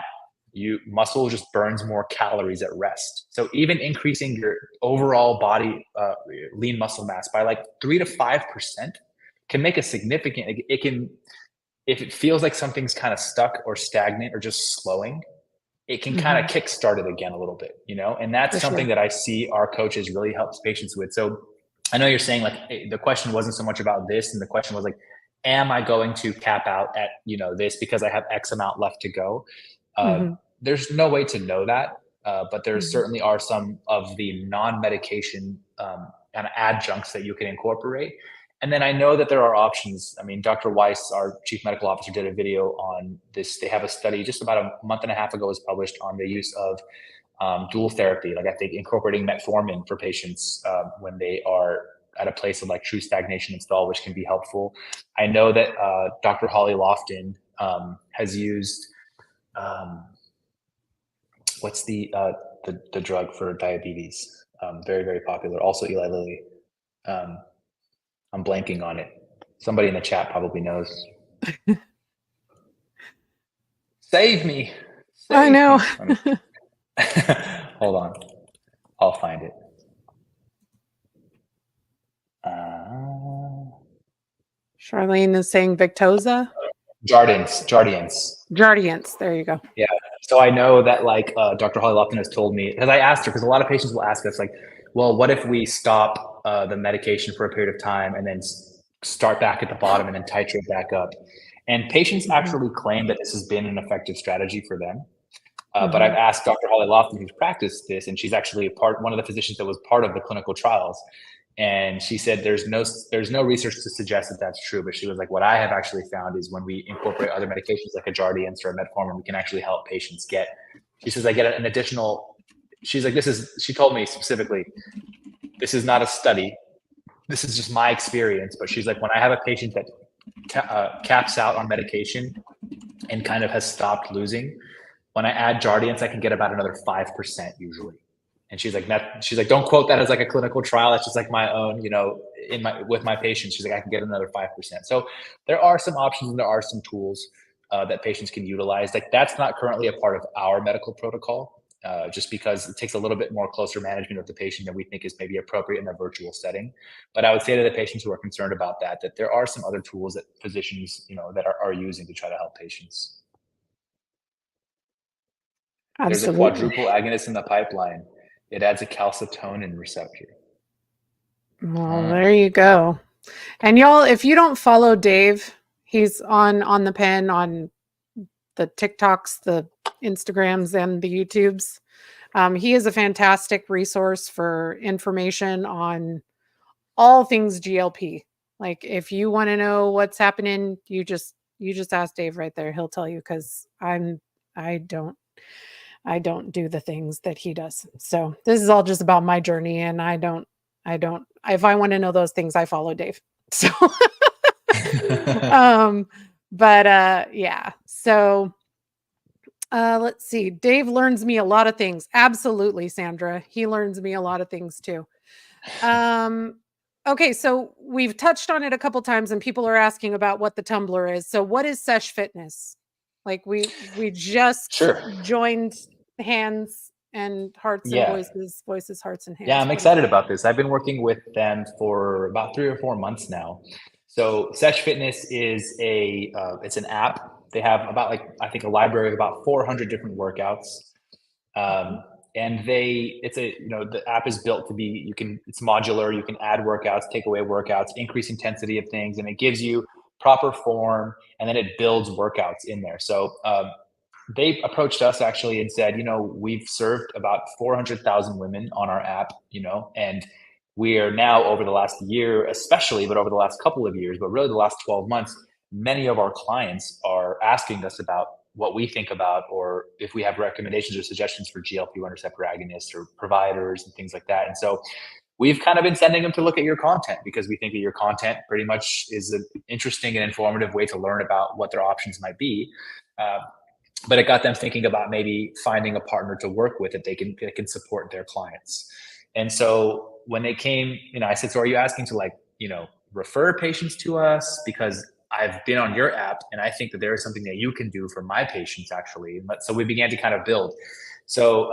muscle just burns more calories at rest. So even increasing your overall body lean muscle mass by like 3 to 5% can make a significant. It can, if it feels like something's kind of stuck or stagnant or just slowing, it can kind of Mhm. kickstart it again a little bit, and that's For something sure. that I see our coaches really helps patients with. So I know you're saying like the question wasn't so much about this, and the question was like, am I going to cap out at this because I have X amount left to go? Mhm. There's no way to know that, but there Mhm. certainly are some of the non-medication kind of adjuncts that you can incorporate. And then I know that there are options. I mean, Dr. Weiss, our chief medical officer, did a video on this. They have a study just about a month and a half ago was published on the use of dual therapy, like I think incorporating metformin for patients when they are at a place of like true stagnation and stall, which can be helpful. I know that Dr. Holly Lofton has used what's the drug for diabetes? Very very popular. Also Eli Lilly. Um, I'm blanking on it. Somebody in the chat probably knows. Save me, I save know. me. Let me hold on. I'll find it. Charlene is saying Victoza. Jardiance. Jardiance. There you go. Yeah. So I know that like Dr. Holly Lofton has told me, because I asked her, because a lot of patients will ask us like, well, what if we stop the medication for a period of time and then start back at the bottom and then titrate back up? And patients Mhm, actually claim that this has been an effective strategy for them. But I've mhm. asked Dr. Holly Lofton, who's practiced this, and she's actually one of the physicians that was part of the clinical trials. And she said there's no research to suggest that that's true. But she was like, what I have actually found is when we incorporate other medications like a Jardiance or a metformin, we can actually help patients get. She says I get an additional. She's like, this is. She told me specifically, this is not a study. This is just my experience. But she's like, when I have a patient that caps out on medication and kind of has stopped losing, when I add Jardiance, I can get about another 5% usually. And she's like, don't quote that as like a clinical trial. That's just like my own, with my patients. She's like, I can get another 5%. So there are some options and there are some tools that patients can utilize. Like that's not currently a part of our medical protocol, just because it takes a little bit more closer management of the patient than we think is maybe appropriate in a virtual setting. But I would say to the patients who are concerned about that there are some other tools that physicians, that are using to try to help patients. There's a Absolutely. quadruple agonist in the pipeline. It adds a calcitonin receptor. Well, Huh. there you go. And y'all, if you don't follow Dave, he's on the pen on the TikToks, the Instagrams, and the YouTubes. He is a fantastic resource for information on all things GLP. Like if you want to know what's happening, you just ask Dave right there. He'll tell you because I don't I don't do the things that he does. So this is all just about my journey, and I don't. If I want to know those things, I follow Dave. So, um, but yeah. So let's see. Dave learns me a lot of things. Absolutely, Sandra. He learns me a lot of things too. Um, okay, so we've touched on it a couple times, and people are asking about what the Tumblr is. So, what is Sesh Fitness? Like we just Sure. joined hands and hearts and Yeah. voices, hearts and Yeah, hands. I'm What is excited it? about this. I've been working with them for about 3 or 4 months now. So Sesh Fitness is it's an app. They have about like I think a library of about 400 different workouts. Mhm. And the app is built to be, it's modular. You can add workouts, take away workouts, increase intensity of things, and it gives you proper form, and then it builds workouts in there. So they approached us actually and said, we've served about 400,000 women on our app, and we are now over the last year, especially, but over the last couple of years, but really the last 12 months, many of our clients are asking us about what we think about, or if we have recommendations or suggestions for GLP-1 receptor agonists or providers and things like that. And so we've kind of been sending them to look at your content because we think that your content pretty much is an interesting and informative way to learn about what their options might be. Uh, but it got them thinking about maybe finding a partner to work with that can support their clients. And so when they came, I said, so are you asking to refer patients to us? Because I've been on your app and I think that there is something that you can do for my patients actually. So we began to kind of build. So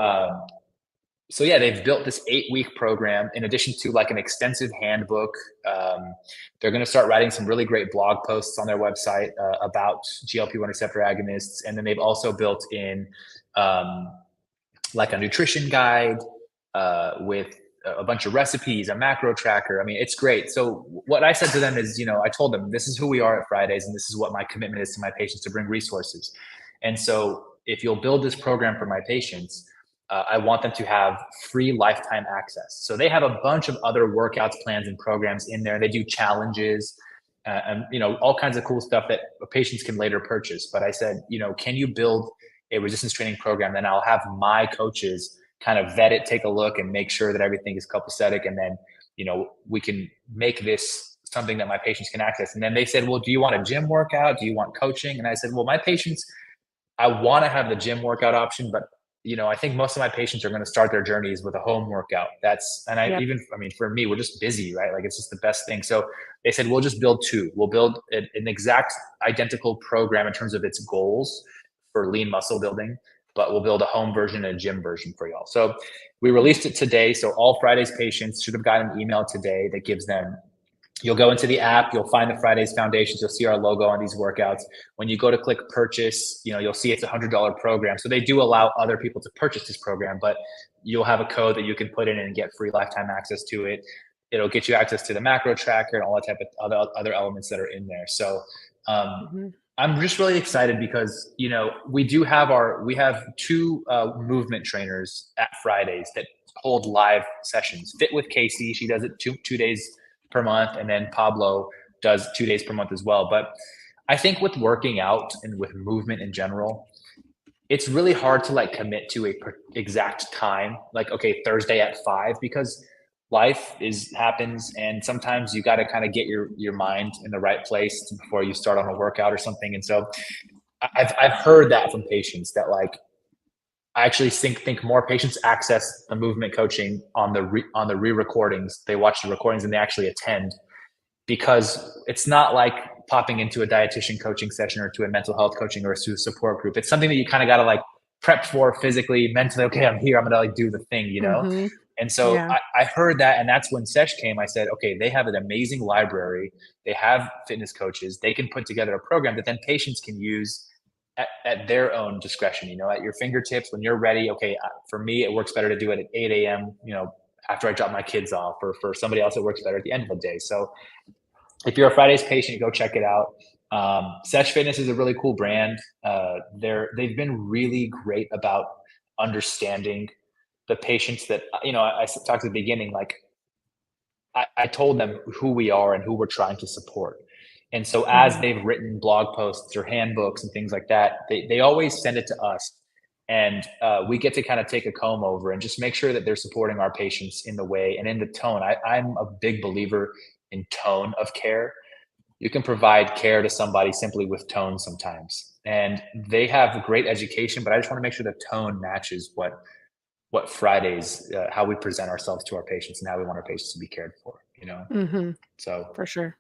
so yeah, they've built this 8-week program in addition to like an extensive handbook. They're going to start writing some really great blog posts on their website about GLP-1 receptor agonists, and then they've also built in um, like a nutrition guide with a bunch of recipes, a macro tracker. I mean, it's great. So what I said to them is, I told them this is who we are at Fridays, and this is what my commitment is to my patients to bring resources. And so if you'll build this program for my patients, I want them to have free lifetime access. So they have a bunch of other workouts, plans, and programs in there. They do challenges and all kinds of cool stuff that patients can later purchase. But I said, can you build a resistance training program? Then I'll have my coaches kind of vet it, take a look, and make sure that everything is copacetic. And then we can make this something that my patients can access. And then they said, well, do you want a gym workout? Do you want coaching? And I said, well, my patients, I want to have the gym workout option, but I think most of my patients are going to start their journeys with a home workout. Yep. I mean, for me, we're just busy, right? Like it's just the best thing. So they said, we'll just build two. We'll build an exact identical program in terms of its goals for lean muscle building, but we'll build a home version and a gym version for y'all. So we released it today. So all Fridays patients should have gotten an email today that gives them You'll go into the app, you'll find the Fridays Foundations, you'll see our logo on these workouts. When you go to click purchase, you'll see it's $100 program. So they do allow other people to purchase this program, but you'll have a code that you can put in and get free lifetime access to it. It'll get you access to the macro tracker and all that type of other elements that are in there. So Mhm. I'm just really excited because we have two movement trainers at Fridays that hold live sessions. Fit with Casey, she does it two days per month, and then Pablo does 2 days per month as well. But I think with working out and with movement in general, it's really hard to like commit to a exact time, like okay, Thursday at 5, because life happens, and sometimes you got to kind of get your mind in the right place before you start on a workout or something. And so I've heard that from patients that like I actually think more patients access the movement coaching on the re-recordings. They watch the recordings and they actually attend, because it's not like popping into a dietitian coaching session or to a mental health coaching or to a support group. It's something that you kind of got to like prep for physically, mentally. Okay, I'm here. I'm going to like do the thing. Mhm. And so Yeah. I heard that, and that's when Sesh came. I said, okay, they have an amazing library. They have fitness coaches. They can put together a program that then patients can use at their own discretion, at your fingertips when you're ready. Okay, for me, it works better to do it at 8 a.m., after I drop my kids off, or for somebody else, it works better at the end of the day. So if you're a Fridays patient, go check it out. Sesh Fitness is a really cool brand. They've been really great about understanding the patients that, I talked at the beginning, like I told them who we are and who we're trying to support. And so as Mhm. they've written blog posts or handbooks and things like that, they always send it to us. And we get to kind of take a comb over and just make sure that they're supporting our patients in the way and in the tone. I'm a big believer in tone of care. You can provide care to somebody simply with tone sometimes. And they have great education, but I just want to make sure the tone matches what Fridays, how we present ourselves to our patients and how we want our patients to be cared for. Mhm. So, For sure.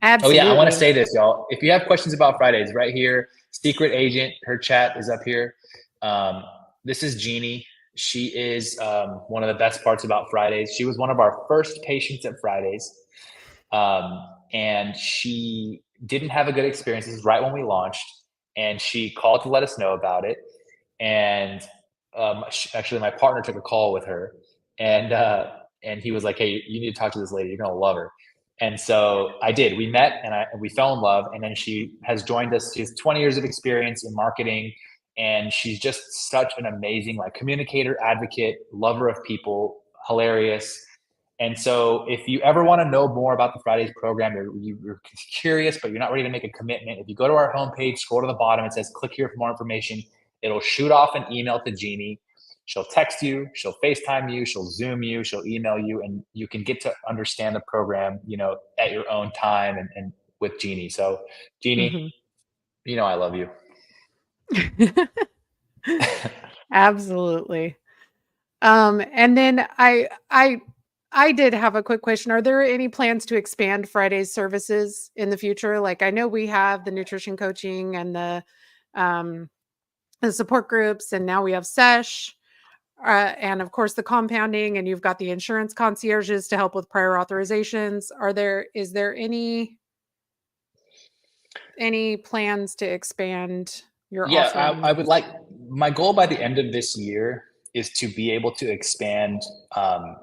oh yeah, I want to Absolutely. say this, y'all. If you have questions about Fridays, right here, Secret Agent, her chat is up here. Um, this is Jeannie. She is one of the best parts about Fridays. She was one of our first patients at Fridays. And she didn't have a good experience. This is right when we launched, and she called to let us know about it. And actually, my partner took a call with her, and he was like, "Hey, you need to talk to this lady. You're gonna love her." And so I did. We met, and we fell in love. And then she has joined us. She has 20 years of experience in marketing, and she's just such an amazing like communicator, advocate, lover of people, hilarious. And so, if you ever want to know more about the Fridays program, you're curious, but you're not ready to make a commitment, if you go to our homepage, scroll to the bottom, it says click here for more information. It'll shoot off an email to Jeannie. She'll text you, she'll FaceTime you, she'll Zoom you, she'll email you, and you can get to understand the program, at your own time and with Jeannie. So, Jeannie, Mhm. I love you. Absolutely. And then I did have a quick question. Are there any plans to expand Friday's services in the future? Like I know we have the nutrition coaching and um the support groups, and now we have Sesh, and of course the compounding, and you've got the insurance concierges to help with prior authorizations. Is there any plans to expand your Yeah, I offering? would like, my goal by the end of this year is to be able to expand um,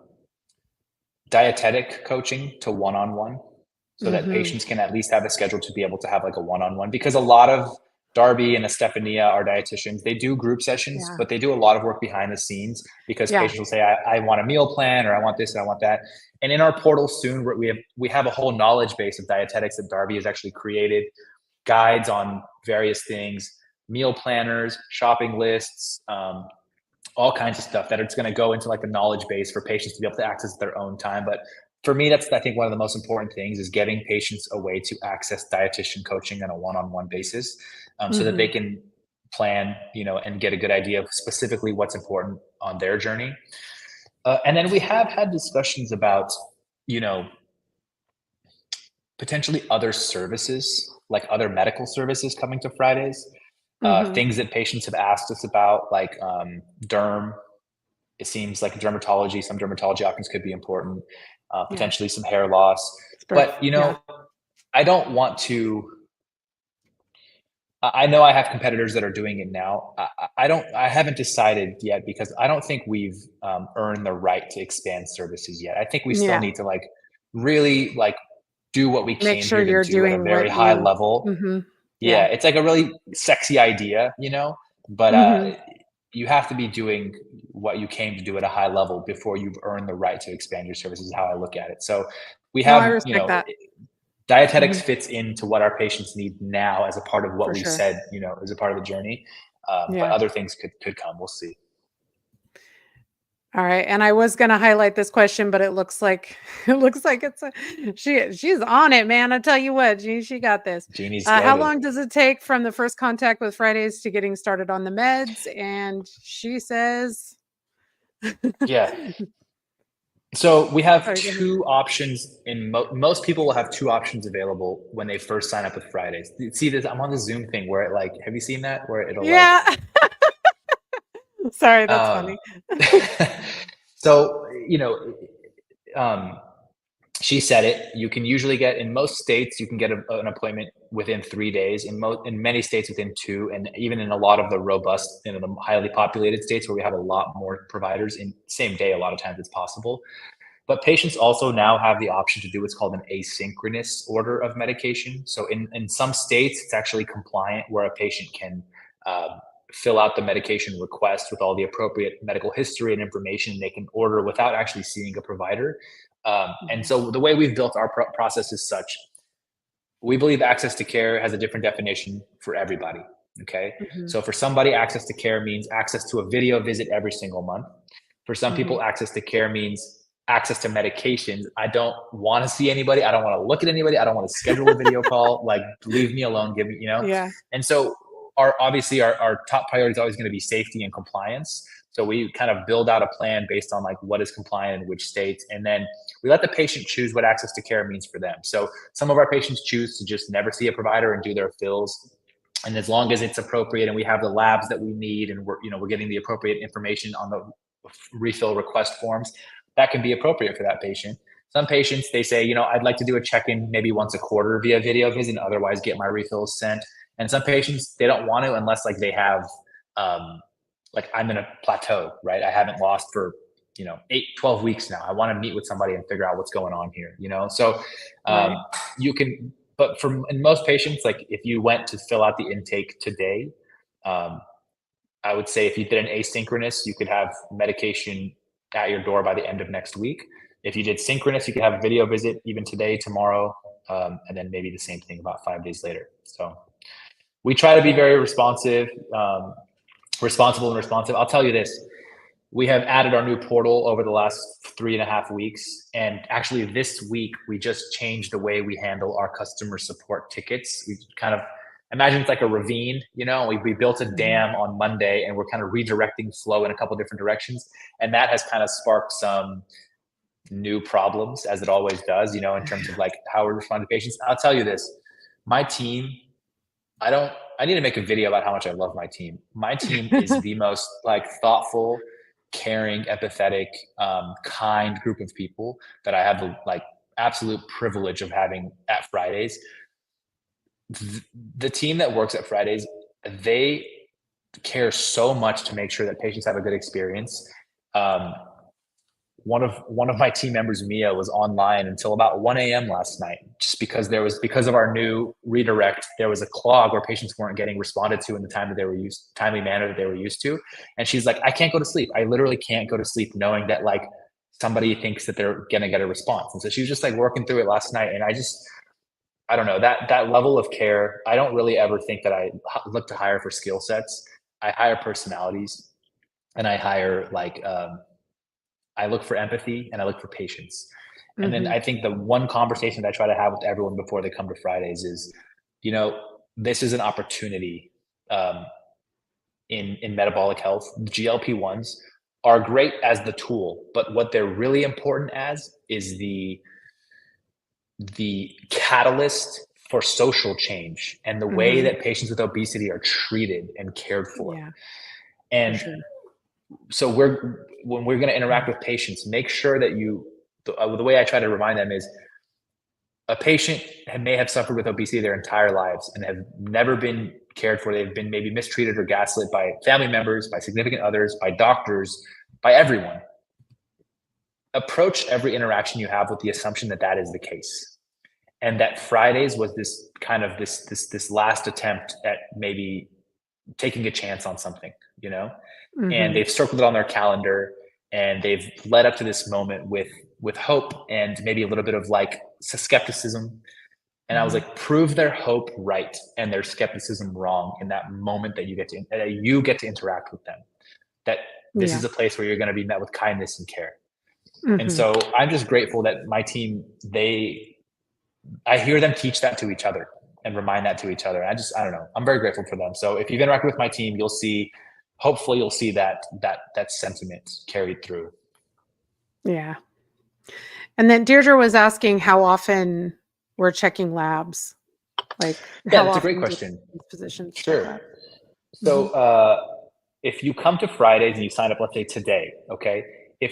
dietetic coaching to one-on-one, so that Mhm. patients can at least have a schedule to be able to have like a one-on-one, because a lot of Darby and Estefania, our dietitians, they do group sessions, Yeah. but they do a lot of work behind the scenes, because Yeah. patients will say, I want a meal plan, or I want this and I want that. And in our portal soon, we have a whole knowledge base of dietetics that Darby has actually created, guides on various things, meal planners, shopping lists, all kinds of stuff that it's going to go into like a knowledge base for patients to be able to access at their own time. But for me, that's, I think, one of the most important things is getting patients a way to access dietitian coaching on a one-on-one basis, so that they Mhm. can plan, and get a good idea of specifically what's important on their journey. And then we have had discussions about, you know, potentially other services, like other medical services coming to Fridays. Mhm. Things that patients have asked us about, like derm. It seems like dermatology, some dermatology options could be important. Yeah. potentially some hair loss. It's But, yeah. I don't want to I know I have competitors that are doing it now. I haven't decided yet because I don't think we've earned the right to expand services yet. I think we still Yeah. need to like really like do what we Make came sure here to you're do at a doing very what high you level. Mhm. Yeah, Yeah. it's like a really sexy idea, but Mhm. you have to be doing what you came to do at a high level before you've earned the right to expand your services, is how I look at it. So we No, I have, respect that. dietetics Mhm. fits into what our patients need now as a part of what For we sure. said, as a part of the journey. But Yeah. other things could come. We'll see. All right, and I was gonna highlight this question, but it looks like it looks like it's a she's on it, man. I tell you what, she got this. Jeannie's How loaded. long does it take from the first contact with Fridays to getting started on the meds? And she says, Yeah. So we have sorry, go ahead. two options in most people will have two options available when they first sign up with Fridays. You see this? I'm on the Zoom thing where it like, have you seen that? Where it'll like, Yeah. Sorry, that's um, funny. so, um, she said it. You can usually get in most states, you can get an appointment within 3 days. In many states, within two, and even in a lot of the robust, the highly populated states where we have a lot more providers in same day. A lot of times, it's possible. But patients also now have the option to do what's called an asynchronous order of medication. So in some states, it's actually compliant where a patient can fill out the medication request with all the appropriate medical history and information. They can order without actually seeing a provider. And Mhm, so the way we've built our process is such: we believe access to care has a different definition for everybody. Okay. mhm, So for somebody, access to care means access to a video visit every single month. For some mhm. people, access to care means access to medications. I don't want to see anybody. I don't want to look at anybody. I don't want to schedule a video call. Like, leave me alone. Give me. Yeah. And so, our top priority is always going to be safety and compliance. So we kind of build out a plan based on like what is compliant in which states, and then we let the patient choose what access to care means for them. So some of our patients choose to just never see a provider and do their fills, and as long as it's appropriate and we have the labs that we need, and we're getting the appropriate information on the refill request forms, that can be appropriate for that patient. Some patients, they say, I'd like to do a check-in maybe once a quarter via video visit and otherwise get my refills sent. And some patients, they don't want to unless like they have like, I'm in a plateau, right? I haven't lost for 8-12 weeks now. I want to meet with somebody and figure out what's going on here. So Right. you can, but for in most patients, like if you went to fill out the intake today, um, I would say if you did an asynchronous, you could have medication at your door by the end of next week. If you did synchronous, you could have a video visit even today, tomorrow, and then maybe the same thing about 5 days later. So we try to be Yeah. very responsible and responsive. I'll tell you this: we have added our new portal over the last 3.5 weeks. And actually, this week, we just changed the way we handle our customer support tickets. We kind of imagine it's like a ravine, we built a Mhm. dam on Monday, and we're kind of redirecting flow in a couple different directions. And that has kind of sparked some new problems, as it always does, in terms of like how we respond to patients. I'll tell you this: my team, I don't. I need to make a video about how much I love my team. My team is the most like thoughtful, caring, empathetic, kind group of people that I have the like absolute privilege of having at Fridays. The team that works at Fridays, they care so much to make sure that patients have a good experience. Um, one of my team members, Mia, was online until about 1 a.m. last night, just because of our new redirect, there was a clog where patients weren't getting responded to in the timely manner that they were used to. And she's like, I can't go to sleep. I literally can't go to sleep knowing that like somebody thinks that they're gonna get a response. And so she was just like working through it last night. And I don't know, that level of care. I don't really ever think that I look to hire for skill sets. I hire personalities, and I hire like I look for empathy and I look for patience. And then Mhm. I think the one conversation that I try to have with everyone before they come to Fridays is, you know, this is an opportunity um, in metabolic health. GLP-1s are great as the tool, but what they're really important as is the catalyst for social change and the way Mhm. that patients with obesity are treated and cared for. Yeah, for And sure. so when we're going to interact with patients, make sure that you the way I try to remind them is a patient may have suffered with obesity their entire lives and have never been cared for. They've been maybe mistreated or gaslit by family members, by significant others, by doctors, by everyone. Approach every interaction you have with the assumption that that is the case, and that Fridays was this kind of this last attempt at maybe taking a chance on something, you know. And they've circled it on their calendar, and they've led up to this moment with hope and maybe a little bit of like skepticism. And I was like, prove their hope right and their skepticism wrong in that moment that you get to interact with them. That this is a place where you're going to be met with kindness and care. And so I'm just grateful that my team, I hear them teach that to each other and remind that to each other. I don't know. I'm very grateful for them. So if you've interacted with my team, hopefully you'll see that sentiment carried through. Yeah. And then Deirdre was asking how often we're checking labs. Like, yeah, that's a great question. Positions. Sure. So if you come to Fridays and you sign up, let's say today, okay,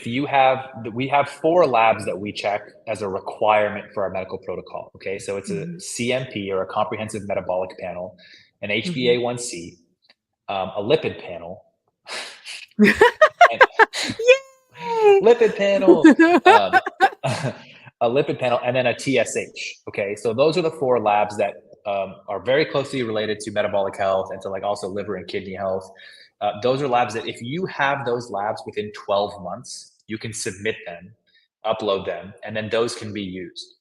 we have 4 labs that we check as a requirement for our medical protocol. Okay. So it's a CMP, or a comprehensive metabolic panel, an HbA1c, a lipid panel. Lipid panel, a lipid panel, and then a TSH. Okay. So those are the 4 labs that are very closely related to metabolic health and to like also liver and kidney health. Those are labs that if you have those labs within 12 months, you can submit them, upload them, and then those can be used.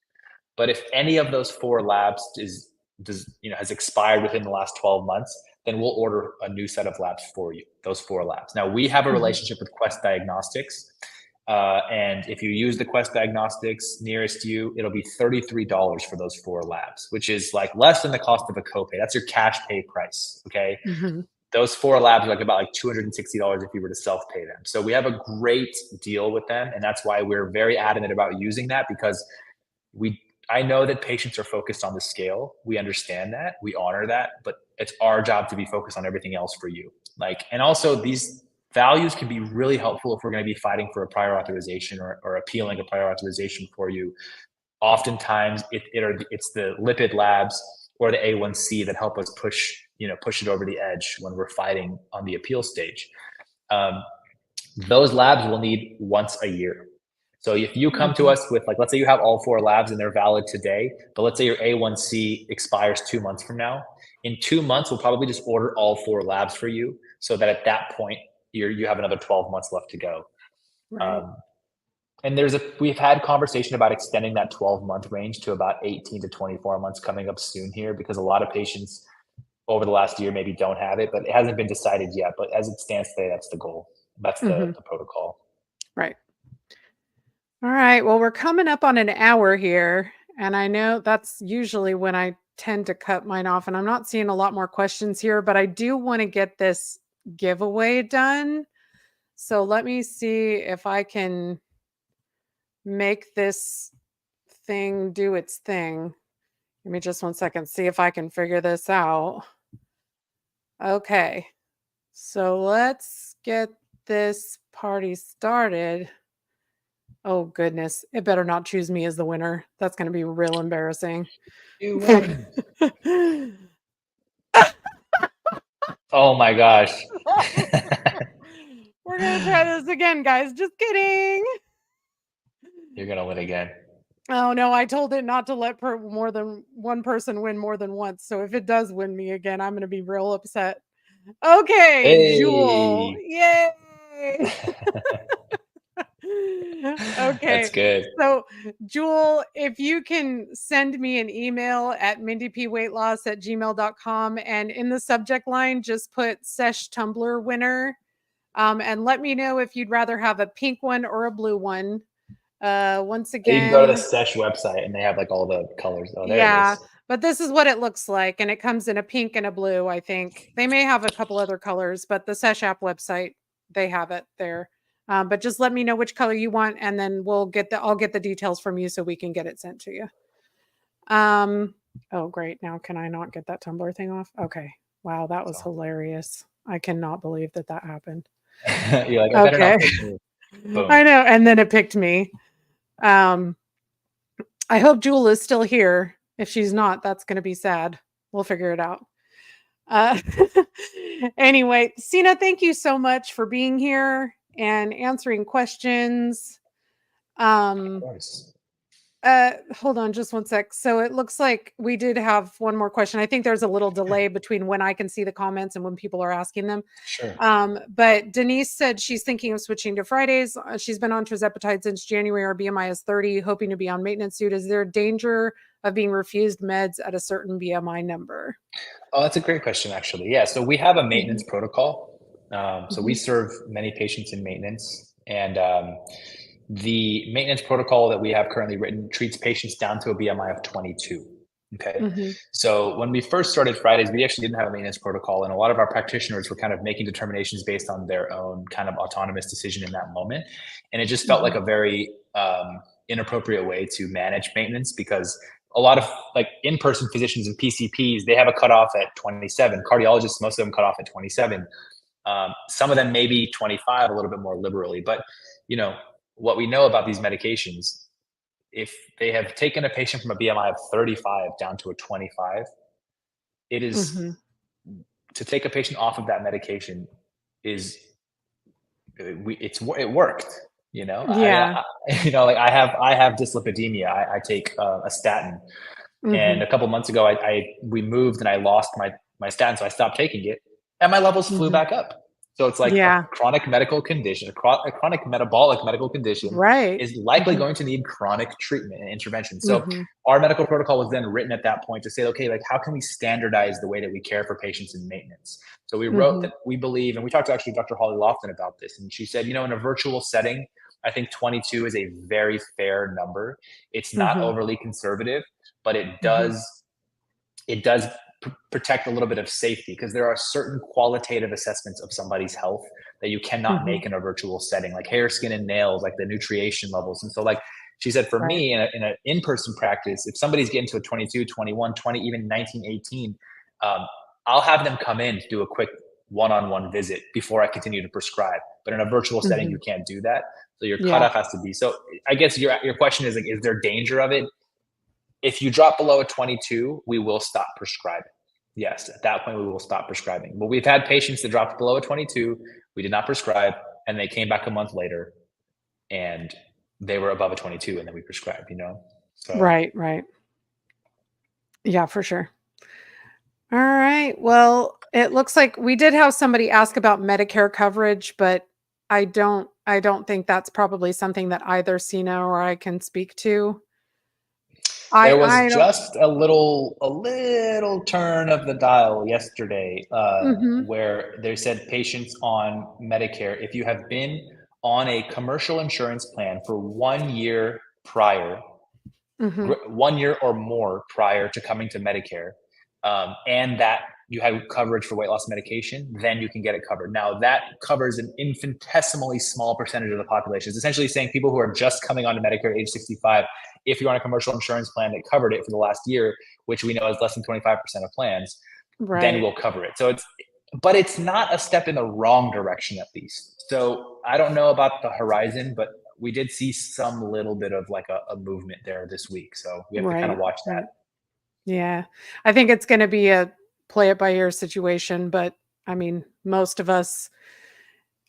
But if any of those 4 labs has expired within the last 12 months, then we'll order a new set of labs for you, those 4 labs. Now, we have a relationship with Quest Diagnostics. And if you use the Quest Diagnostics nearest you, it'll be $33 for those 4 labs, which is like less than the cost of a copay. That's your cash pay price. Okay. Those 4 labs are like about like $260 if you were to self-pay them. So we have a great deal with them. And that's why we're very adamant about using that, because I know that patients are focused on the scale. We understand that, we honor that, but it's our job to be focused on everything else for you. And also these values can be really helpful if we're going to be fighting for a prior authorization or appealing a prior authorization for you. Oftentimes it's the lipid labs or the A1C that help us push it over the edge when we're fighting on the appeal stage. Those labs will need once a year. So if you come to us with, let's say you have all 4 labs and they're valid today, but let's say your A1C expires 2 months from now. In 2 months, we'll probably just order all 4 labs for you, so that at that point you have another 12 months left to go. Right. And we've had conversation about extending that 12-month range to about 18 to 24 months coming up soon here, because a lot of patients over the last year maybe don't have it, but it hasn't been decided yet. But as it stands today, that's the goal. That's the protocol. Right. All right. Well, we're coming up on an hour here, and I know that's usually when I tend to cut mine off, and I'm not seeing a lot more questions here, but I do want to get this giveaway done. So let me see if I can make this thing do its thing. Give me just 1 second, see if I can figure this out. Okay. So let's get this party started. Oh, goodness. It better not choose me as the winner. That's going to be real embarrassing. You win. Oh, my gosh. We're going to try this again, guys. Just kidding. You're going to win again. Oh, no. I told it not to let more than one person win more than once. So if it does win me again, I'm going to be real upset. Okay. Hey. Jewel. Yay. Okay. That's good. So, Jewel, if you can send me an email at mindypweightloss@gmail.com, and in the subject line, just put Sesh Tumbler winner, and let me know if you'd rather have a pink one or a blue one. Once again, you can go to the Sesh website and they have all the colors. Oh, there it is. But this is what it looks like, and it comes in a pink and a blue. I think they may have a couple other colors, but the Sesh app website, they have it there. But just let me know which color you want, and then I'll get the details from you so we can get it sent to you. Oh, great. Now, can I not get that Tumblr thing off? Okay. Wow. That was hilarious. I cannot believe that happened. You're like, I better not pick me. I know. And then it picked me. Um, I hope Jewel is still here. If she's not, that's going to be sad. We'll figure it out. Uh, anyway, Sina, thank you so much for being here and answering questions. Of Um, course. hold on just one sec. So it looks like we did have one more question. I think there's a little Sure. delay between when I can see the comments and when people are asking them. Sure. But Denise said she's thinking of switching to Fridays. She's been on tirzepatide since January. Her BMI is 30, hoping to be on maintenance suit. Is there a danger of being refused meds at a certain BMI number? Oh, that's a great question, actually. Yeah, so we have a maintenance Mhm, protocol. So we mhm, serve many patients in maintenance, and the maintenance protocol that we have currently written treats patients down to a BMI of 22. Okay. mhm, So when we first started Fridays, we actually didn't have a maintenance protocol, and a lot of our practitioners were kind of making determinations based on their own kind of autonomous decision in that moment. And it just felt like mhm, a very inappropriate way to manage maintenance because a lot of like in-person physicians and PCPs, they have a cutoff at 27. Cardiologists, most of them cut off at 27. Some of them maybe 25, a little bit more liberally. But you know what we know about these medications, if they have taken a patient from a BMI of 35 down to a 25, it is mhm. to take a patient off of that medication is it worked. I mean, Yeah. like I have dyslipidemia. I take a statin, and Mhm, a couple months ago, we moved and I lost my statin, so I stopped taking it, and my levels flew mhm. back up. So it's like a Yeah. chronic medical condition, a chronic metabolic medical condition Right. is likely Mhm, going to need chronic treatment and intervention. So mhm, our medical protocol was then written at that point to say, okay, like how can we standardize the way that we care for patients in maintenance? So we wrote mhm, that we believe, and we talked to actually Dr. Holly Lofton about this, and she said, in a virtual setting, I think 22 is a very fair number. It's not mhm, overly conservative, but it mhm, does it does protect a little bit of safety because there are certain qualitative assessments of somebody's health that you cannot mhm. make in a virtual setting, like hair, skin, and nails, like the nutrition levels. And so, like she said, for Right. me in an in-person practice, if somebody's getting to a 22, 21, 20, even 19, 18, um, I'll have them come in to do a quick one-on-one visit before I continue to prescribe. But in a virtual setting, you Mhm. can't do that. So your Yeah. cutoff has to be. So I guess your question is like, is there danger of it? If you drop below a 22, we will stop prescribing. Yes, at that point, we will stop prescribing. But we've had patients that dropped below a 22, we did not prescribe, and they came back a month later and they were above a 22, and then we prescribed. So, Right, right. Yeah, for sure. All right. Well, it looks like we did have somebody ask about Medicare coverage, but I don't think that's probably something that either Sina or I can speak to. I there was I don't. just a little turn of the dial yesterday Mhm. where they said patients on Medicare, if you have been on a commercial insurance plan for 1 year prior, Mhm. 1 year or more prior to coming to Medicare, and that you had coverage for weight loss medication, then you can get it covered. Now, that covers an infinitesimally small percentage of the population. It's essentially saying people who are just coming onto Medicare at age 65, if you're on a commercial insurance plan that covered it for the last year, which we know is less than 25% of plans, then Right. we'll cover it. But it's not a step in the wrong direction, at least. So I don't know about the horizon, but we did see some little bit of like a movement there this week. So we have to kind of Right. watch that. Right. Yeah. I think it's going to be a play it by ear situation, but I mean, most of us,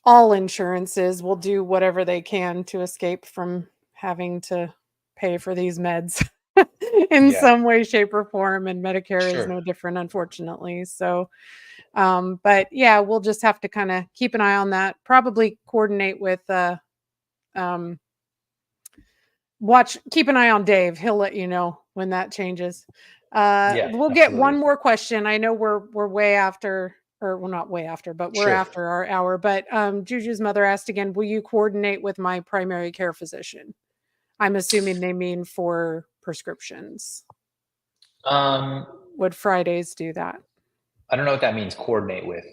all insurances will do whatever they can to escape from having to pay for these meds in Yeah, some way, shape, or form. And Medicare is sure. no different, unfortunately. So, but yeah, we'll just have to kind of keep an eye on that. Probably coordinate with, um, keep an eye on Dave. He'll let you know when that changes. Yeah, We'll get one absolutely. more question. I know we're way after, or well, not way after, but we're Sure. after our hour. But Juju's mother asked again, will you coordinate with my primary care physician? I'm assuming they mean for prescriptions. Um, Would Fridays do that? I don't know what that means. Coordinate with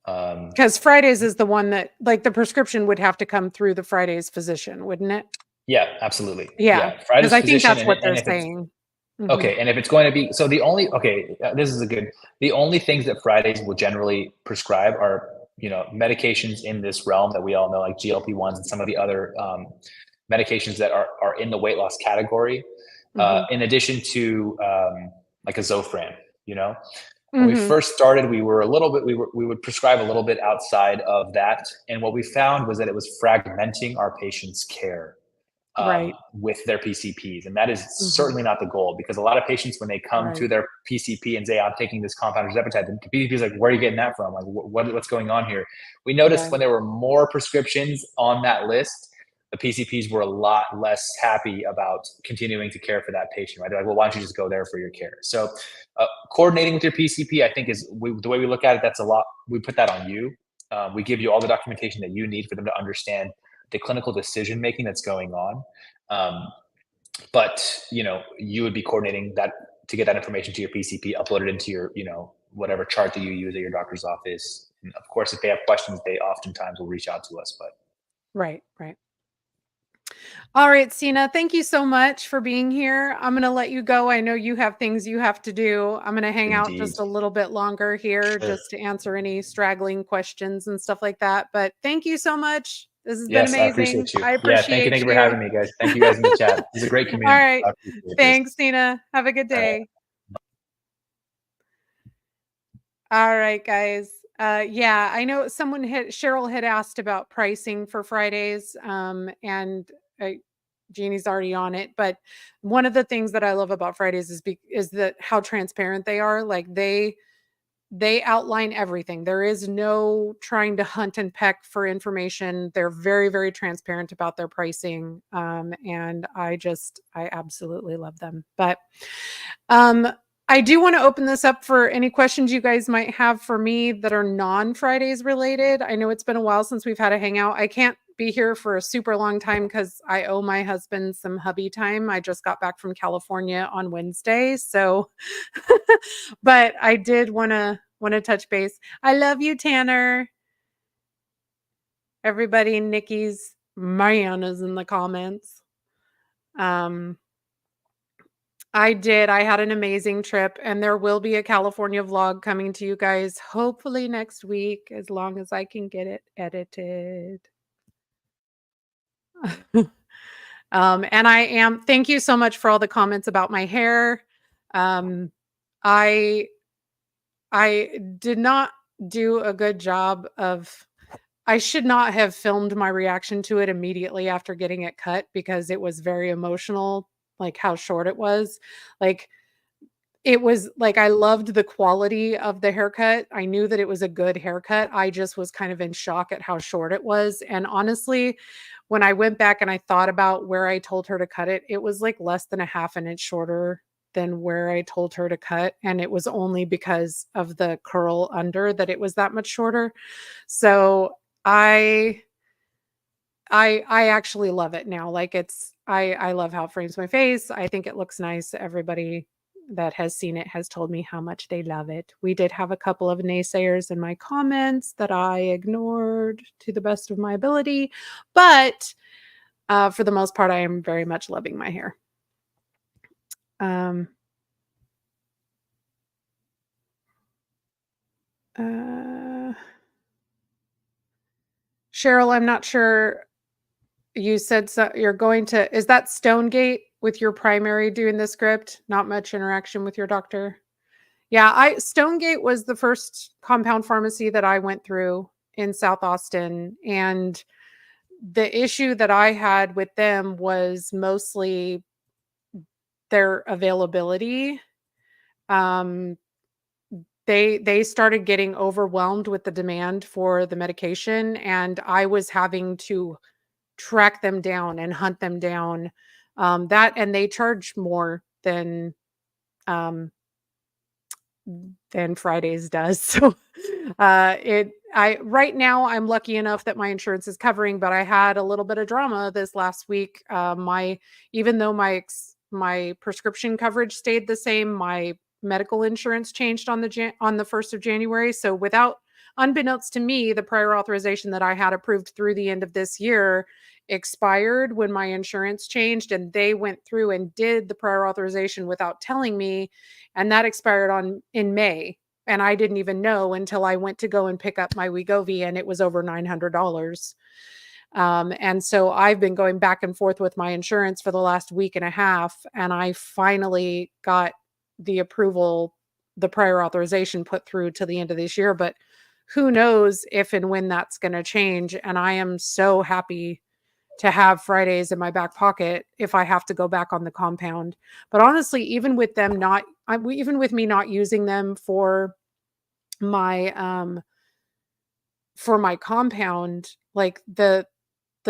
um, Because Fridays is the one that, like, the prescription would have to come through the Fridays physician, wouldn't it? yeah, absolutely. Yeah, Yeah, because Friday's I think physician, that's and what and they're if it's saying. Mhm, okay, and if it's going to be so, this is a good. The only things that Fridays will generally prescribe are medications in this realm that we all know, like GLP-1s and some of the other medications that are in the weight loss category, Mhm. in addition to like a Zofran. You know, when we Mhm. first started, we were a little bit we would prescribe a little bit outside of that, and what we found was that it was fragmenting our patients' care Right. with their PCPs. And that is Mhm. certainly not the goal, because a lot of patients, when they come to Right. their PCP and say, I'm taking this compounded tirzepatide, the PCP is like, where are you getting that from? Like, what's going on here? We noticed when Right. there were more prescriptions on that list, the PCPs were a lot less happy about continuing to care for that patient, right? They're like, well, why don't you just go there for your care? So coordinating with your PCP, I think the way we look at it, that's a lot. We put that on you. We give you all the documentation that you need for them to understand the clinical decision making that's going on. Um, but you would be coordinating that to get that information to your PCP, upload it into your whatever chart that you use at your doctor's office. And of course, if they have questions, they oftentimes will reach out to us. But Right. Right. All right, Sina, thank you so much for being here. I'm going to let you go. I know you have things you have to do. I'm going to hang out indeed, just a little bit longer here sure. just to answer any straggling questions and stuff like that. But thank you so much. This has been Yes, I amazing. appreciate you. I Yeah, thank you. appreciate Thank you for you. having me, guys. Thank you guys in the chat. This is a great All community. right. I appreciate this. Thanks, Sina. Have a good All right. day. All right, guys. Yeah, I know Cheryl had asked about pricing for Fridays, and uh, Jeannie's already on it. But one of the things that I love about Fridays is that how transparent they are. Like they outline everything. There is no trying to hunt and peck for information. They're very, very transparent about their pricing, and I absolutely love them. But um, I do want to open this up for any questions you guys might have for me that are non-Fridays related. I know it's been a while since we've had a hangout. I can't be here for a super long time because I owe my husband some hubby time. I just got back from California on Wednesday. So but I did want to touch base. I love you, Tanner. Everybody, Nikki's man is in the comments. Um I had an amazing trip, and there will be a California vlog coming to you guys hopefully next week, as long as I can get it edited. And thank you so much for all the comments about my hair. Um, I I did not do a good job of I should not have filmed my reaction to it immediately after getting it cut because it was very emotional, like how short it was. Like it was like I loved the quality of the haircut. I knew that it was a good haircut. I just was kind of in shock at how short it was. And honestly, when I went back and I thought about where I told her to cut it, it was like less than a half an inch shorter than where I told her to cut. And it was only because of the curl under that it was that much shorter. So I I actually love it now. Like I love how it frames my face. I think it looks nice. Everybody that has seen it has told me how much they love it. We did have a couple of naysayers in my comments that I ignored to the best of my ability, but for the most part, I am very much loving my hair. Um, uh, Cheryl, I'm not sure. You said so you're going to is that Stonegate with your primary doing the script? Not much interaction with your doctor? Yeah, I Stonegate was the first compound pharmacy that I went through in South Austin, and the issue that I had with them was mostly their availability. Um, they started getting overwhelmed with the demand for the medication, and I was having to track them down and hunt them down. That and they charge more um, than Fridays does. So it I right now I'm lucky enough that my insurance is covering, but I had a little bit of drama this last week. My even though my prescription coverage stayed the same, my medical insurance changed on on the 1st of January. So without unbeknownst to me, the prior authorization that I had approved through the end of this year expired when my insurance changed, and they went through and did the prior authorization without telling me, and that expired on in May, and I didn't even know until I went to go and pick up my Wegovy, and it was over $900. And so I've been going back and forth with my insurance for the last week and a half, and I finally got the approval, the prior authorization put through to the end of this year. But who knows if and when that's going to change. And I am so happy to have Fridays in my back pocket if I have to go back on the compound. But honestly, even with them not, even with me not using them my for my compound, like the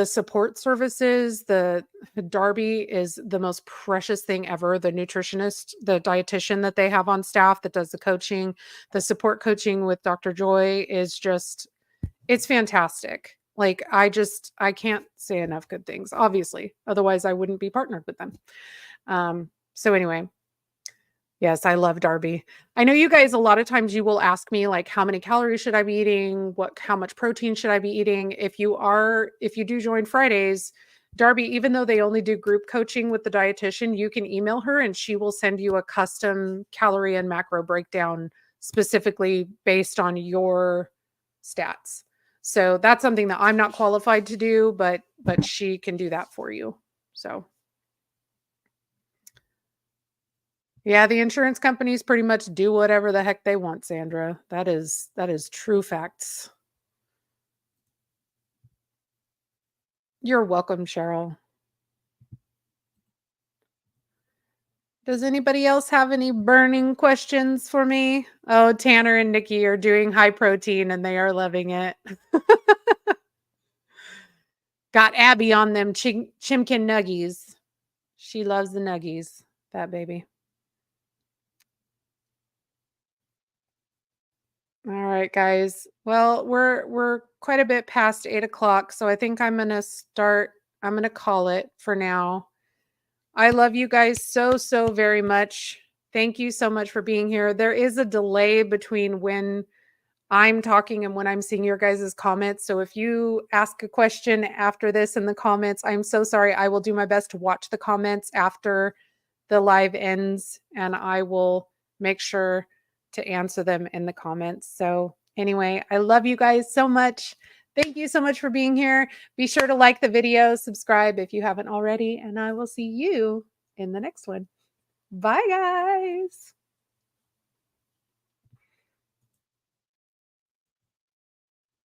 support services, the Darby is the most precious thing ever. The nutritionist, the dietitian that they have on staff that does the coaching, the support coaching with Dr. Joy is just, it's fantastic. Like I can't say enough good things, obviously. Otherwise I wouldn't be partnered with them. So anyway, yes, I love Darby. I know you guys, a lot of times you will ask me like, how many calories should I be eating? How much protein should I be eating? If you do join Fridays, Darby, even though they only do group coaching with the dietitian, you can email her and she will send you a custom calorie and macro breakdown specifically based on your stats. So that's something that I'm not qualified to do, but she can do that for you. So yeah, the insurance companies pretty much do whatever the heck they want, Sandra. That is true facts. You're welcome, Cheryl. Does anybody else have any burning questions for me? Oh, Tanner and Nikki are doing high protein and they are loving it. Got Abby on them chimkin nuggies. She loves the nuggies, that baby. All right, guys. Well, we're quite a bit past 8 o'clock, so I think I'm gonna call it for now. I love you guys so very much. Thank you so much for being here. There is a delay between when I'm talking and when I'm seeing your guys' comments. So if you ask a question after this in the comments, I'm so sorry. I will do my best to watch the comments after the live ends, and I will make sure to answer them in the comments. So anyway, I love you guys so much. Thank you so much for being here. Be sure to like the video, subscribe if you haven't already, and I will see you in the next one. Bye, guys.